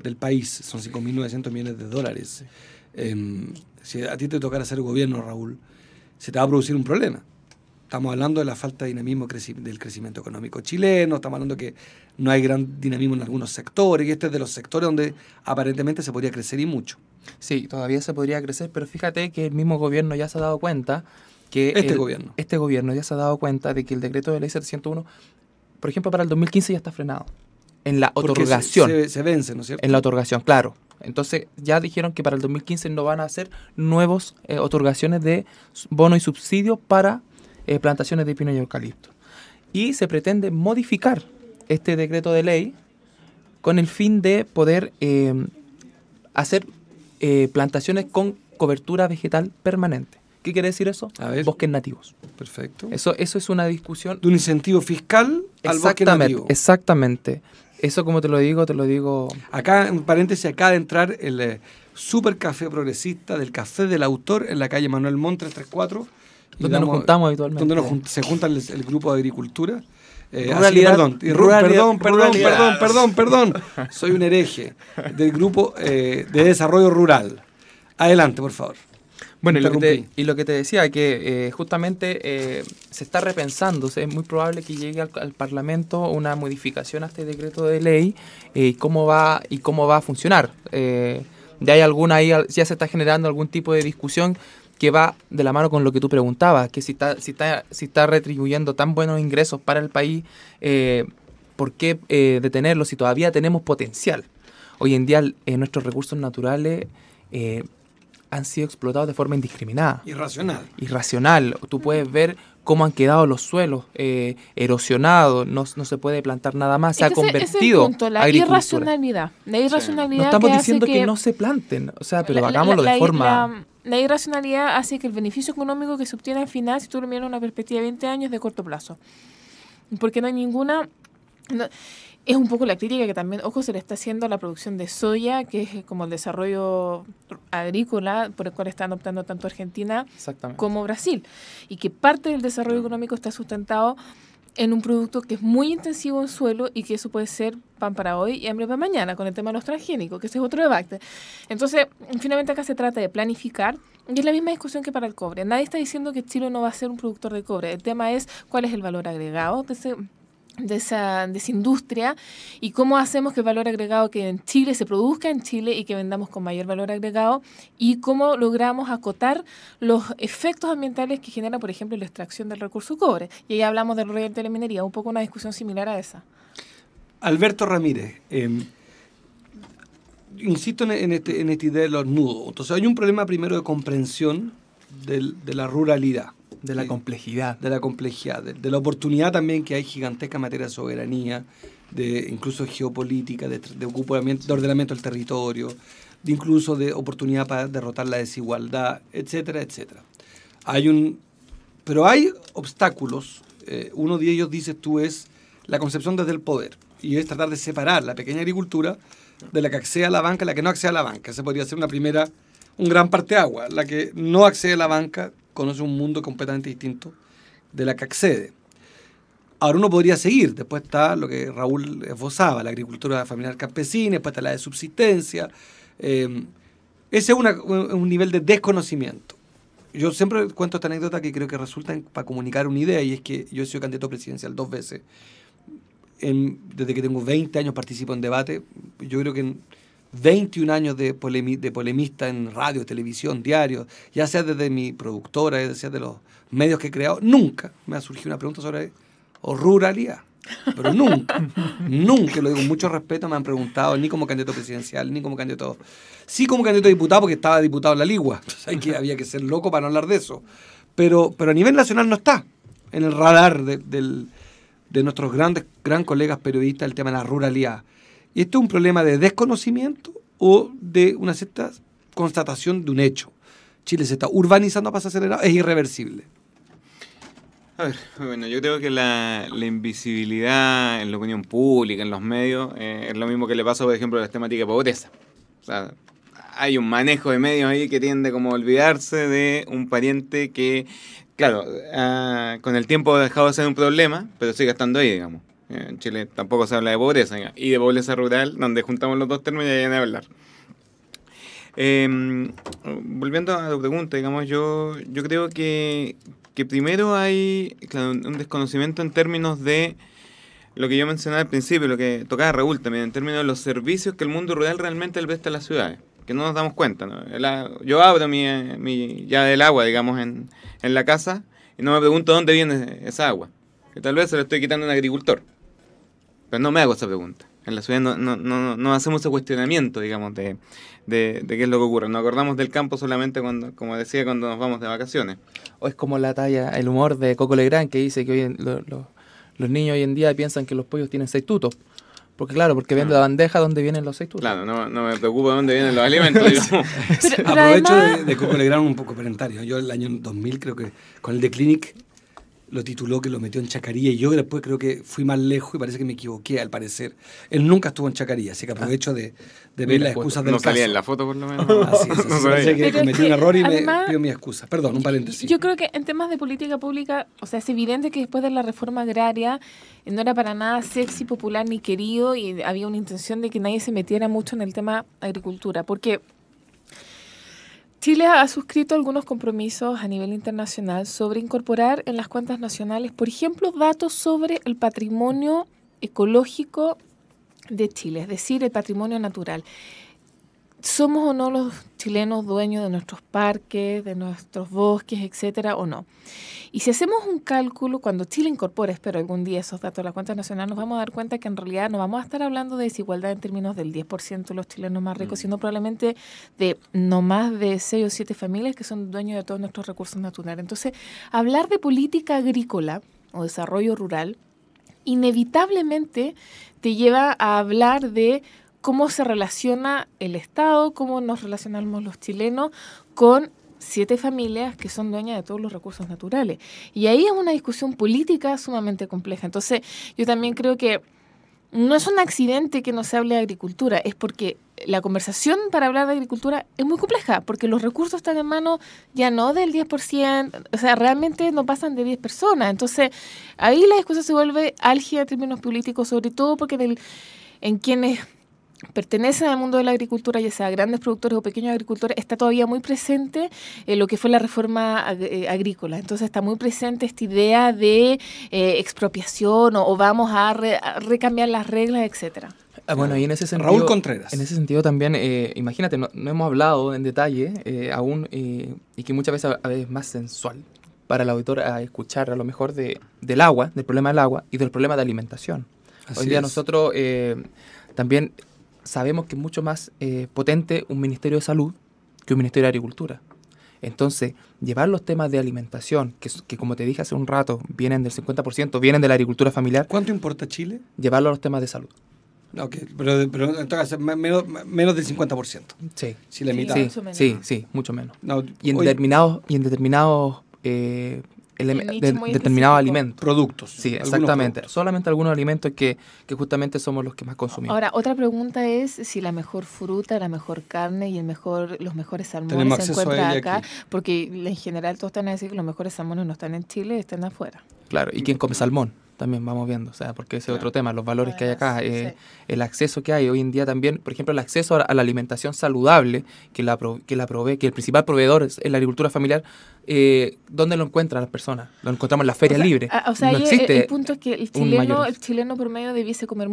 del país, son 5.900 millones de dólares. Si a ti te tocara ser gobierno, Raúl, se te va a producir un problema. Estamos hablando de la falta de dinamismo del crecimiento económico chileno, estamos hablando que no hay gran dinamismo en algunos sectores, y este es de los sectores donde aparentemente se podría crecer y mucho. Sí, todavía se podría crecer, pero fíjate que el mismo gobierno ya se ha dado cuenta que... Este gobierno ya se ha dado cuenta de que el decreto de ley 701, por ejemplo, para el 2015 ya está frenado. En la Porque otorgación. se vence, ¿no es cierto? En la otorgación, claro. Entonces ya dijeron que para el 2015 no van a hacer nuevos otorgaciones de bono y subsidio para plantaciones de pino y eucalipto. Y se pretende modificar este decreto de ley con el fin de poder hacer plantaciones con cobertura vegetal permanente. ¿Qué quiere decir eso? A ver. Bosques nativos. Perfecto. Eso es una discusión. De un incentivo fiscal al bosque nativo. Exactamente. Eso, como te lo digo. Acá, en paréntesis, acaba de entrar el Super Café Progresista del Café del Autor en la calle Manuel Montt 334. y Donde nos juntamos habitualmente. Donde se juntan el grupo de agricultura. Ruralidad, Perdón. Soy un hereje del grupo de desarrollo rural. Adelante, por favor. Bueno, y lo Interrumpí. que te decía, que justamente se está repensando, es muy probable que llegue al Parlamento una modificación a este decreto de ley y cómo va a funcionar. Ya hay ya se está generando algún tipo de discusión que va de la mano con lo que tú preguntabas, que si está retribuyendo tan buenos ingresos para el país, ¿por qué detenerlo si todavía tenemos potencial? Hoy en día nuestros recursos naturales han sido explotados de forma indiscriminada. Irracional. Tú puedes ver cómo han quedado los suelos erosionados, no se puede plantar nada más, se ha convertido la agricultura. irracionalidad. La irracionalidad No estamos que diciendo hace que no se planten, o sea, pero hagámoslo de forma... La irracionalidad hace que el beneficio económico que se obtiene al final, si tú lo miras en una perspectiva de 20 años, es de corto plazo. Porque no hay ninguna... es un poco la crítica que también, ojo, se le está haciendo a la producción de soya, que es como el desarrollo agrícola por el cual están optando tanto Argentina como Brasil. Y que parte del desarrollo económico está sustentado en un producto que es muy intensivo en suelo y que eso puede ser pan para hoy y hambre para mañana, con el tema de los transgénicos, que ese es otro debate. Entonces, finalmente acá se trata de planificar, y es la misma discusión que para el cobre. Nadie está diciendo que Chile no va a ser un productor de cobre. El tema es cuál es el valor agregado de esa industria y cómo hacemos que el valor agregado que en Chile se produzca en Chile y que vendamos con mayor valor agregado y cómo logramos acotar los efectos ambientales que genera, por ejemplo, la extracción del recurso cobre. Y ahí hablamos del royalty de la minería, un poco una discusión similar a esa. Alberto Ramírez, insisto en esta idea de los nudos. Entonces hay un problema primero de comprensión de la ruralidad. De la complejidad. De la complejidad, de la oportunidad también que hay gigantesca en materia de soberanía, de incluso geopolítica, de ocupamiento, de ordenamiento del territorio, de incluso de oportunidad para derrotar la desigualdad, etcétera, etcétera. Pero hay obstáculos. Uno de ellos, dices tú, es la concepción desde el poder, y es tratar de separar la pequeña agricultura de la que accede a la banca y la que no accede a la banca. Ese podría ser un gran parteaguas. La que no accede a la banca conoce un mundo completamente distinto de la que accede. Ahora uno podría seguir. Después está lo que Raúl esbozaba, la agricultura familiar campesina, después está la de subsistencia. Ese es un nivel de desconocimiento. Yo siempre cuento esta anécdota que creo que resulta para comunicar una idea, y es que yo he sido candidato presidencial 2 veces. Desde que tengo 20 años participo en debate. Yo creo que en 21 años de polemista en radio, televisión, diario, ya sea desde mi productora, ya sea de los medios que he creado, nunca me ha surgido una pregunta sobre ruralidad. Pero nunca, nunca, lo digo con mucho respeto, me han preguntado, ni como candidato presidencial, ni como candidato... Sí como candidato a diputado, porque estaba diputado en la Ligua. Había que ser loco para no hablar de eso. Pero a nivel nacional no está en el radar de nuestros gran colegas periodistas el tema de la ruralidad. Y esto es un problema de desconocimiento o de una cierta constatación de un hecho. Chile se está urbanizando a paso acelerado, es irreversible. A ver, bueno, yo creo que la invisibilidad en la opinión pública, en los medios, es lo mismo que le pasa, por ejemplo, a las temáticas de pobreza. O sea, hay un manejo de medios ahí que tiende como a olvidarse de un pariente que, claro, con el tiempo ha dejado de ser un problema, pero sigue estando ahí, digamos. En Chile tampoco se habla de pobreza, digamos, y de pobreza rural, donde juntamos los dos términos y hay que hablar. Volviendo a la pregunta, digamos, yo creo que primero hay, claro, un desconocimiento en términos de lo que yo mencionaba al principio, lo que tocaba Raúl también, en términos de los servicios que el mundo rural realmente le presta a las ciudades, que no nos damos cuenta, ¿no? Yo abro mi llave del agua, digamos, en la casa, y no me pregunto dónde viene esa agua, que tal vez se la estoy quitando a un agricultor, pero no me hago esa pregunta. En la ciudad no hacemos ese cuestionamiento, digamos, de qué es lo que ocurre. Nos acordamos del campo solamente cuando, como decía, cuando nos vamos de vacaciones. O es como la talla, el humor de Coco Legrand, que dice que hoy los niños hoy en día piensan que los pollos tienen 6 tutos. Porque claro, porque ven la bandeja donde vienen los 6 tutos. Claro, no me preocupa de dónde vienen los alimentos, digamos. Pero Aprovecho además... de Coco Legrand un poco comentario. Yo el año 2000 creo que con el The Clinic lo tituló, que lo metió en Chacarilla, y yo después creo que fui más lejos y parece que me equivoqué, al parecer. Él nunca estuvo en Chacarilla, así que aprovecho de ver las excusas del caso. No salía en la foto, por lo menos. Así es, No parece que Pero cometí es un error y además, me pido mi excusa. Perdón, un paréntesis. Yo creo que en temas de política pública, o sea, es evidente que después de la reforma agraria no era para nada sexy, popular ni querido, y había una intención de que nadie se metiera mucho en el tema agricultura, porque Chile ha suscrito algunos compromisos a nivel internacional sobre incorporar en las cuentas nacionales, por ejemplo, datos sobre el patrimonio ecológico de Chile, es decir, el patrimonio natural. ¿Somos o no los chilenos dueños de nuestros parques, de nuestros bosques, etcétera, o no? Y si hacemos un cálculo, cuando Chile incorpore, espero algún día esos datos a la cuenta nacional, nos vamos a dar cuenta que en realidad no vamos a estar hablando de desigualdad en términos del 10% de los chilenos más ricos, sino probablemente de no más de 6 o 7 familias que son dueños de todos nuestros recursos naturales. Entonces, hablar de política agrícola o desarrollo rural inevitablemente te lleva a hablar de cómo se relaciona el Estado, cómo nos relacionamos los chilenos con 7 familias que son dueñas de todos los recursos naturales. Y ahí es una discusión política sumamente compleja. Entonces, yo también creo que no es un accidente que no se hable de agricultura, es porque la conversación para hablar de agricultura es muy compleja, porque los recursos están en manos ya no del 10%, o sea, realmente no pasan de 10 personas. Entonces, ahí la discusión se vuelve álgida en términos políticos, sobre todo porque en quienes pertenecen al mundo de la agricultura, ya sea grandes productores o pequeños agricultores, está todavía muy presente lo que fue la reforma agrícola. Entonces está muy presente esta idea de expropiación o vamos a recambiar las reglas, etcétera. Bueno, y en ese sentido, Raúl Contreras. En ese sentido también, imagínate, no hemos hablado en detalle aún, y que muchas veces a veces es más sensual para el auditor a escuchar a lo mejor del agua, del problema del agua y del problema de alimentación. Hoy en día nosotros también sabemos que es mucho más potente un Ministerio de Salud que un Ministerio de Agricultura. Entonces, llevar los temas de alimentación, que como te dije hace un rato, vienen del 50%, vienen de la agricultura familiar, ¿Cuánto importa Chile? llevarlo a los temas de salud. Ok, pero entonces menos del 50%. Sí. Si la Sí, mitad. mucho menos. Sí, mucho menos. No, Y en hoy- determinados nicho muy determinados específico. alimentos. productos. Sí, algunos exactamente. productos. Solamente algunos alimentos que justamente somos los que más consumimos. Ahora, otra pregunta es si la mejor fruta, la mejor carne y los mejores salmones Tenemos se acceso a encuentran ella acá, aquí. porque en general todos están a decir que los mejores salmones no están en Chile, están afuera. Claro, y quién come salmón, también vamos viendo, o sea, porque ese es otro tema, los valores que hay acá, Además, sí. el acceso que hay hoy en día también, por ejemplo, el acceso a la alimentación saludable, que el principal proveedor es la agricultura familiar, ¿dónde lo encuentran las personas? Lo encontramos en las ferias libres. O sea, no ahí existe el punto es que el chileno promedio debiese comer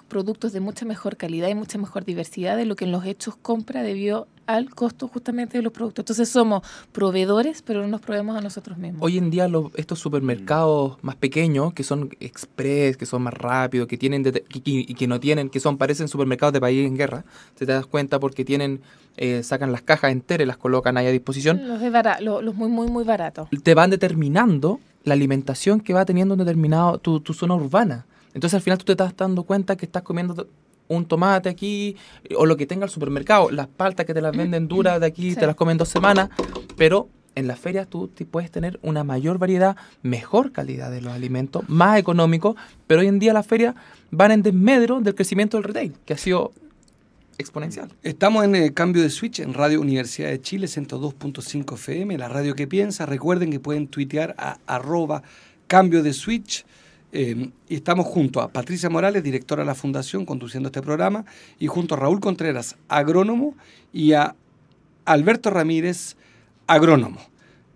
productos de mucha mejor calidad y mucha mejor diversidad de lo que en los hechos compra debido al costo justamente de los productos. Entonces somos proveedores, pero no nos proveemos a nosotros mismos. Hoy en día estos supermercados más pequeños, que son express, que son más rápidos, que tienen y que no tienen, parecen supermercados de país en guerra, te das cuenta porque sacan las cajas enteras y las colocan ahí a disposición, Los muy, muy, muy baratos. te van determinando la alimentación que va teniendo un determinado tu zona urbana. Entonces al final tú te estás dando cuenta que estás comiendo un tomate aquí, o lo que tenga el supermercado, las paltas que te las venden duras de aquí, Sí. te las comen 2 semanas, pero en las ferias tú puedes tener una mayor variedad, mejor calidad de los alimentos, más económico, pero hoy en día las ferias van en desmedro del crecimiento del retail, que ha sido exponencial. Estamos en Cambio de Switch en Radio Universidad de Chile, 102.5 FM, la radio que piensa. Recuerden que pueden tuitear a @Cambio de Switch. Y estamos junto a Patricia Morales, directora de la Fundación, conduciendo este programa, y junto a Raúl Contreras, agrónomo, y a Alberto Ramírez, agrónomo.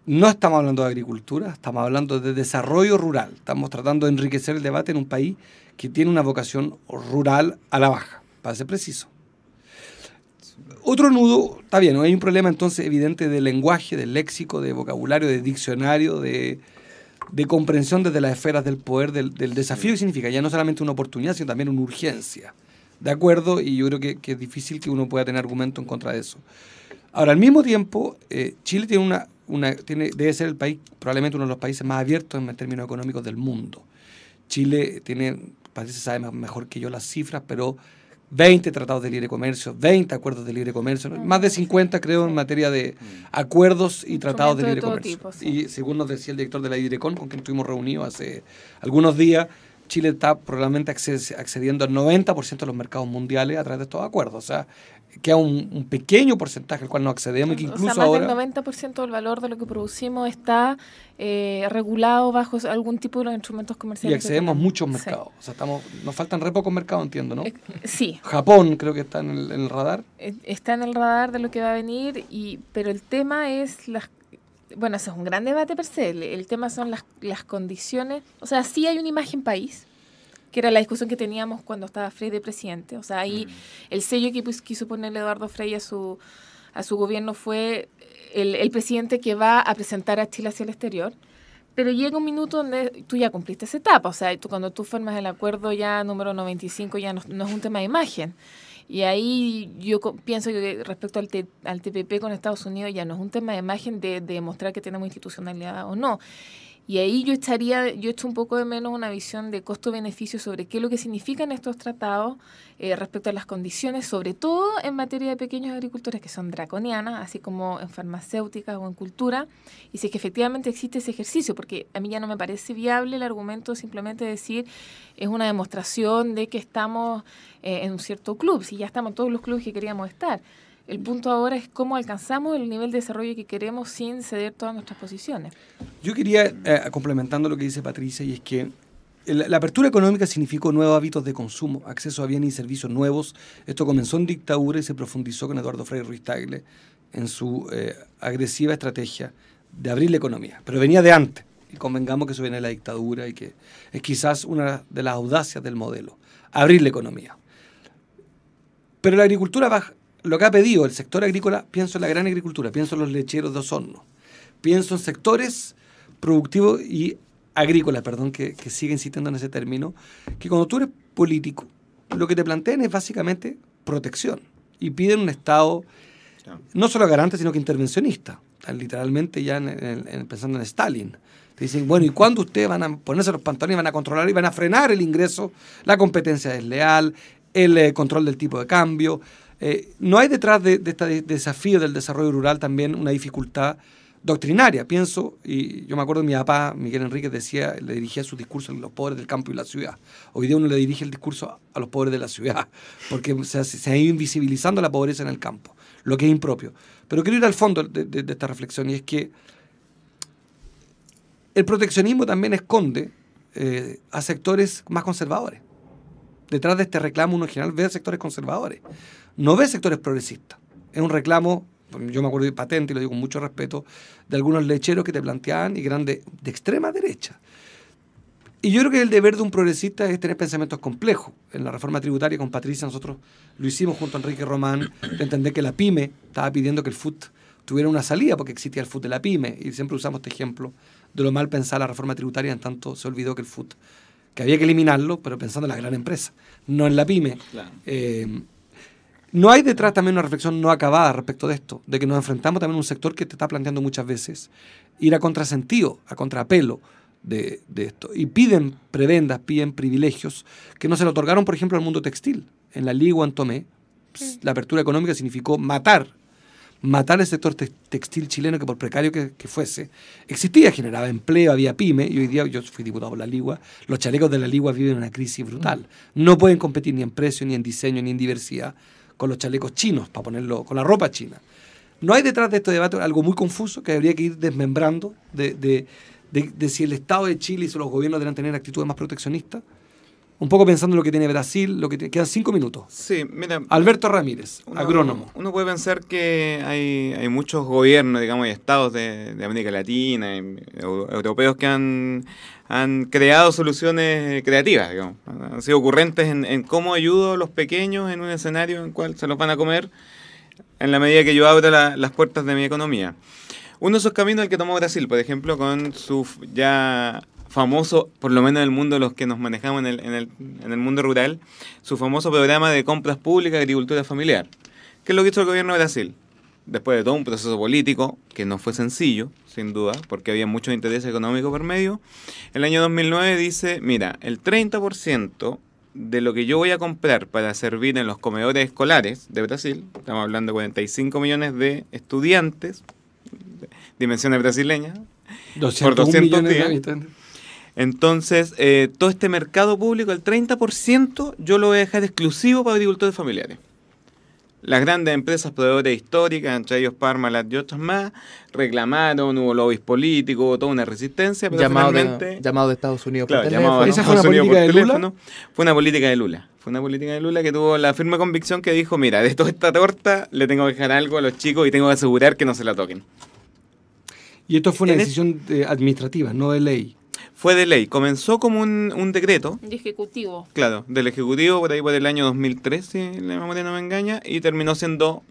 No estamos hablando de agricultura, estamos hablando de desarrollo rural. Estamos tratando de enriquecer el debate en un país que tiene una vocación rural a la baja, para ser preciso. Otro nudo, está bien, hay un problema entonces evidente de lenguaje, de léxico, de vocabulario, de diccionario, de comprensión desde las esferas del poder, del desafío que significa ya no solamente una oportunidad, sino también una urgencia. ¿De acuerdo? Y yo creo que es difícil que uno pueda tener argumento en contra de eso. Ahora, al mismo tiempo, Chile debe ser el país, probablemente uno de los países más abiertos en términos económicos del mundo. Chile parece sabe mejor que yo las cifras, pero 20 tratados de libre comercio, 20 acuerdos de libre comercio, más de 50 creo en materia de acuerdos y tratados de libre todo comercio. tipo, sí. Y según nos decía el director de la IDIRECON, con quien estuvimos reunidos hace algunos días, Chile está probablemente accediendo al 90% de los mercados mundiales a través de estos acuerdos. O sea, queda un pequeño porcentaje al cual no accedemos y que incluso o sea, más ahora... del 90% del valor de lo que producimos está regulado bajo algún tipo de los instrumentos Y comerciales. accedemos a muchos Sí. mercados. O sea, nos faltan re pocos mercados, entiendo, ¿no? Sí. Japón creo que está en el radar. Está en el radar de lo que va a venir, pero el tema es bueno, ese es un gran debate per se. El tema son las condiciones. O sea, sí hay una imagen país, que era la discusión que teníamos cuando estaba Frei de presidente. O sea, ahí el sello que quiso ponerle Eduardo Frei a su gobierno fue el presidente que va a presentar a Chile hacia el exterior. Pero llega un minuto donde tú ya cumpliste esa etapa. O sea, cuando tú firmas el acuerdo ya número 95 ya no es un tema de imagen. Y ahí yo pienso que respecto al TPP con Estados Unidos ya no es un tema de imagen de demostrar que tenemos institucionalidad o no. Y ahí yo echo un poco de menos una visión de costo-beneficio sobre qué es lo que significan estos tratados respecto a las condiciones, sobre todo en materia de pequeños agricultores que son draconianas, así como en farmacéuticas o en cultura, y si es que efectivamente existe ese ejercicio, porque a mí ya no me parece viable el argumento simplemente decir es una demostración de que estamos en un cierto club, si ya estamos en todos los clubes que queríamos estar. El punto ahora es cómo alcanzamos el nivel de desarrollo que queremos sin ceder todas nuestras posiciones. Yo quería, complementando lo que dice Patricia, y es que la apertura económica significó nuevos hábitos de consumo, acceso a bienes y servicios nuevos. Esto comenzó en dictadura y se profundizó con Eduardo Frei Ruiz-Tagle en su agresiva estrategia de abrir la economía. Pero venía de antes, y convengamos que eso viene de la dictadura y que es quizás una de las audacias del modelo, abrir la economía. Pero la agricultura lo que ha pedido el sector agrícola, pienso en la gran agricultura, pienso en los lecheros de Osorno, pienso en sectores productivos y agrícolas, que sigue insistiendo en ese término, que cuando tú eres político, lo que te plantean es básicamente protección y piden un Estado no solo garante, sino que intervencionista. están literalmente ya pensando en Stalin. Te dicen, bueno, ¿y cuándo ustedes van a ponerse los pantalones, van a controlar y van a frenar el ingreso, la competencia desleal, el control del tipo de cambio? No hay detrás de este desafío del desarrollo rural también una dificultad doctrinaria, pienso, y yo me acuerdo de mi papá, Miguel Enríquez, le dirigía sus discursos a los pobres del campo y la ciudad. Hoy día uno le dirige el discurso a los pobres de la ciudad, porque se ha ido invisibilizando la pobreza en el campo, lo que es impropio. Pero quiero ir al fondo de esta reflexión, y es que el proteccionismo también esconde a sectores más conservadores. Detrás de este reclamo uno en general ve sectores conservadores, no ve sectores progresistas. Es un reclamo, yo me acuerdo de patente, y lo digo con mucho respeto, de algunos lecheros que te planteaban y que eran de extrema derecha. Y yo creo que el deber de un progresista es tener pensamientos complejos. En la reforma tributaria con Patricia nosotros lo hicimos junto a Enrique Román, de entender que la PYME estaba pidiendo que el FUT tuviera una salida porque existía el FUT de la PYME, y siempre usamos este ejemplo de lo mal pensada la reforma tributaria, en tanto se olvidó que el FUT, que había que eliminarlo, pero pensando en la gran empresa, no en la PYME. Claro. No hay detrás también una reflexión no acabada respecto de esto, de que nos enfrentamos también a un sector que te está planteando muchas veces ir a contrasentido, a contrapelo de esto. Y piden prebendas, piden privilegios que no se le otorgaron, por ejemplo, al mundo textil. En la Ligua, en Tomé, la apertura económica significó matar el sector textil chileno, que por precario que fuese, existía, generaba empleo, había pyme, y hoy día yo fui diputado por la Ligua, los chalecos de la Ligua viven una crisis brutal. No pueden competir ni en precio, ni en diseño, ni en diversidad con los chalecos chinos, para ponerlo, con la ropa china. No hay detrás de este debate algo muy confuso que habría que ir desmembrando de si el Estado de Chile y los gobiernos deben tener actitudes más proteccionistas. Un poco pensando en lo que tiene Brasil, quedan 5 minutos. Sí, mira. Alberto Ramírez, agrónomo. Uno puede pensar que hay muchos gobiernos, digamos, y estados de América Latina, europeos que han creado soluciones creativas, digamos. Han sido ocurrentes en cómo ayudo a los pequeños en un escenario en el cual se los van a comer en la medida que yo abra las puertas de mi economía. Uno de esos caminos el que tomó Brasil, por ejemplo, con su ya famoso, por lo menos en el mundo de los que nos manejamos en el mundo rural, su famoso programa de compras públicas de agricultura familiar. ¿Qué es lo que hizo el gobierno de Brasil? Después de todo un proceso político, que no fue sencillo, sin duda, porque había mucho interés económico por medio, el año 2009 dice, mira, el 30% de lo que yo voy a comprar para servir en los comedores escolares de Brasil, estamos hablando de 45 millones de estudiantes, dimensiones brasileñas, por 200 millones días. De habitantes. Entonces, todo este mercado público, el 30%, yo lo voy a dejar exclusivo para agricultores familiares. Las grandes empresas proveedoras históricas, entre ellos Parmalat y otras más, reclamaron, hubo lobbies políticos, hubo toda una resistencia, pero finalmente... Llamado de Estados Unidos claro, por teléfono. ¿Esa fue una política de Lula? Fue una política de Lula. Fue una política de Lula que tuvo la firme convicción que dijo, mira, de toda esta torta le tengo que dejar algo a los chicos y tengo que asegurar que no se la toquen. Y esto fue una decisión administrativa, no de ley. Fue de ley. Comenzó como un decreto. De ejecutivo. Claro, del Ejecutivo, por ahí por el año 2003, si la memoria no me engaña, y terminó siendo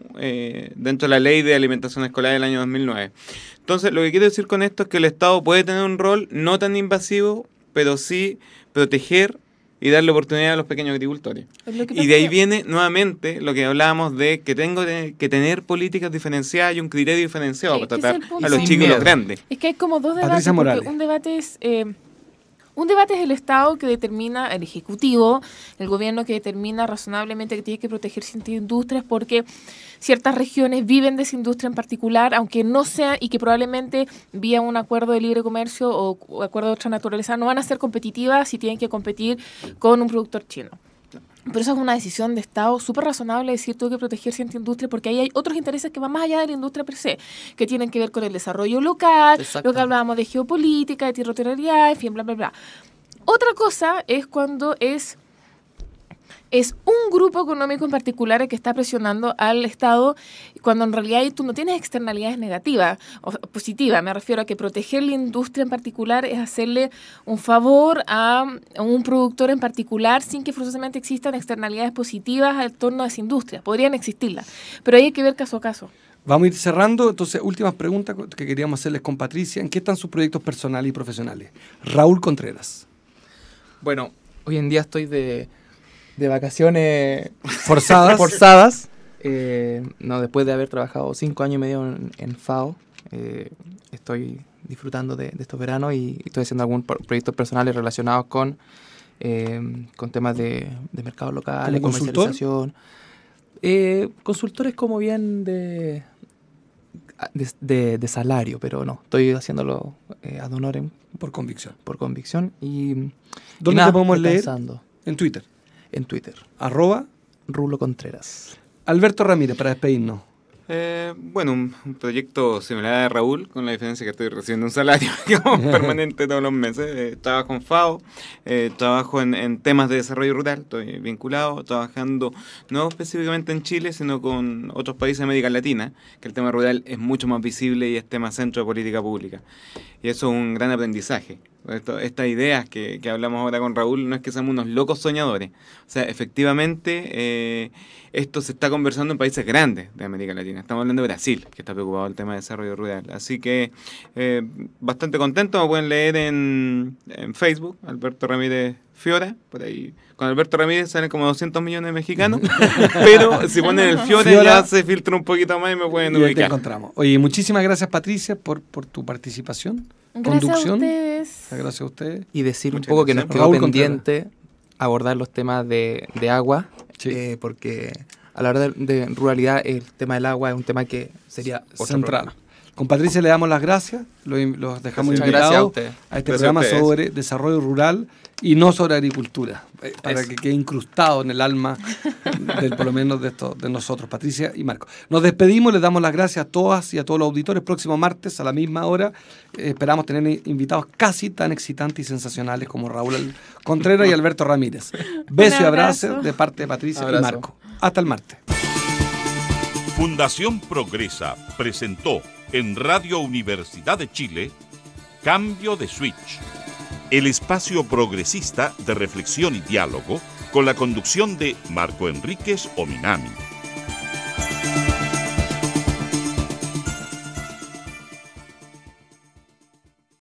dentro de la Ley de Alimentación Escolar del año 2009. Entonces, lo que quiero decir con esto es que el Estado puede tener un rol no tan invasivo, pero sí proteger y darle oportunidad a los pequeños agricultores. Y de ahí viene nuevamente lo que hablábamos de que tengo que tener políticas diferenciadas y un criterio diferenciado para tratar a los chicos y los grandes. Es que hay como dos debates, porque un debate es el Estado que determina, el Ejecutivo, el gobierno que determina razonablemente que tiene que proteger ciertas industrias porque ciertas regiones viven de esa industria en particular, aunque no sea, y que probablemente vía un acuerdo de libre comercio o acuerdo de otra naturaleza no van a ser competitivas si tienen que competir con un productor chino. Pero eso es una decisión de Estado súper razonable, decir tengo que proteger cierta industria porque ahí hay otros intereses que van más allá de la industria per se, que tienen que ver con el desarrollo local, Exacto. lo que hablábamos de geopolítica, de territorialidad, en fin, bla, bla, bla. Otra cosa es cuando es un grupo económico en particular el que está presionando al Estado, cuando en realidad tú no tienes externalidades negativas o positivas. Me refiero a que proteger la industria en particular es hacerle un favor a un productor en particular sin que forzosamente existan externalidades positivas al torno a esa industria. Podrían existirlas, pero hay que ver caso a caso. Vamos a ir cerrando, entonces últimas preguntas que queríamos hacerles con Patricia. ¿En qué están sus proyectos personales y profesionales? Raúl Contreras. Bueno, hoy en día estoy de vacaciones forzadas. No, después de haber trabajado 5 años y medio en FAO, Estoy disfrutando de estos veranos y estoy haciendo algunos proyectos personales relacionados con temas de mercado local, de comercialización. Consultores como bien de salario, pero no, estoy haciéndolo ad honorem. Por convicción. Por convicción. ¿Dónde te podemos leer? En Twitter. En Twitter. @Rulo Contreras. Alberto Ramírez, para despedirnos. Bueno, un proyecto similar a Raúl, con la diferencia que estoy recibiendo un salario permanente todos los meses. Trabajo en FAO, trabajo en temas de desarrollo rural, estoy vinculado, trabajando no específicamente en Chile, sino con otros países de América Latina, que el tema rural es mucho más visible y es tema centro de política pública. Y eso es un gran aprendizaje. Estas ideas que hablamos ahora con Raúl no es que seamos unos locos soñadores. O sea, efectivamente, esto se está conversando en países grandes de América Latina. Estamos hablando de Brasil, que está preocupado del tema de desarrollo rural. Así que bastante contento. Me pueden leer en Facebook, Alberto Ramírez Fiora, por ahí. Con Alberto Ramírez salen como 200 millones de mexicanos, pero si ponen el Fiora ya se filtra un poquito más y me pueden ubicar. Te encontramos. Oye, muchísimas gracias, Patricia, por tu participación. Gracias Conducción. a ustedes. Gracias a ustedes. Y decir Muchas un poco que nos gracias. quedó Raúl pendiente abordar los temas de agua, Sí. porque a la hora de ruralidad el tema del agua es un tema que sería otro Central. programa. Con Patricia le damos las gracias, los dejamos Muchas invitados gracias a ustedes. a este Gracias a programa ustedes. sobre desarrollo rural y no sobre agricultura, para Eso. que quede incrustado en el alma por lo menos de nosotros, Patricia y Marco. Nos despedimos, les damos las gracias a todas y a todos los auditores. Próximo martes a la misma hora esperamos tener invitados casi tan excitantes y sensacionales como Raúl Contreras y Alberto Ramírez. Beso y abrazo de parte de Patricia y Marco. Hasta el martes. Fundación Progresa presentó en Radio Universidad de Chile Cambio de Switch, el espacio progresista de reflexión y diálogo con la conducción de Marco Enríquez Ominami.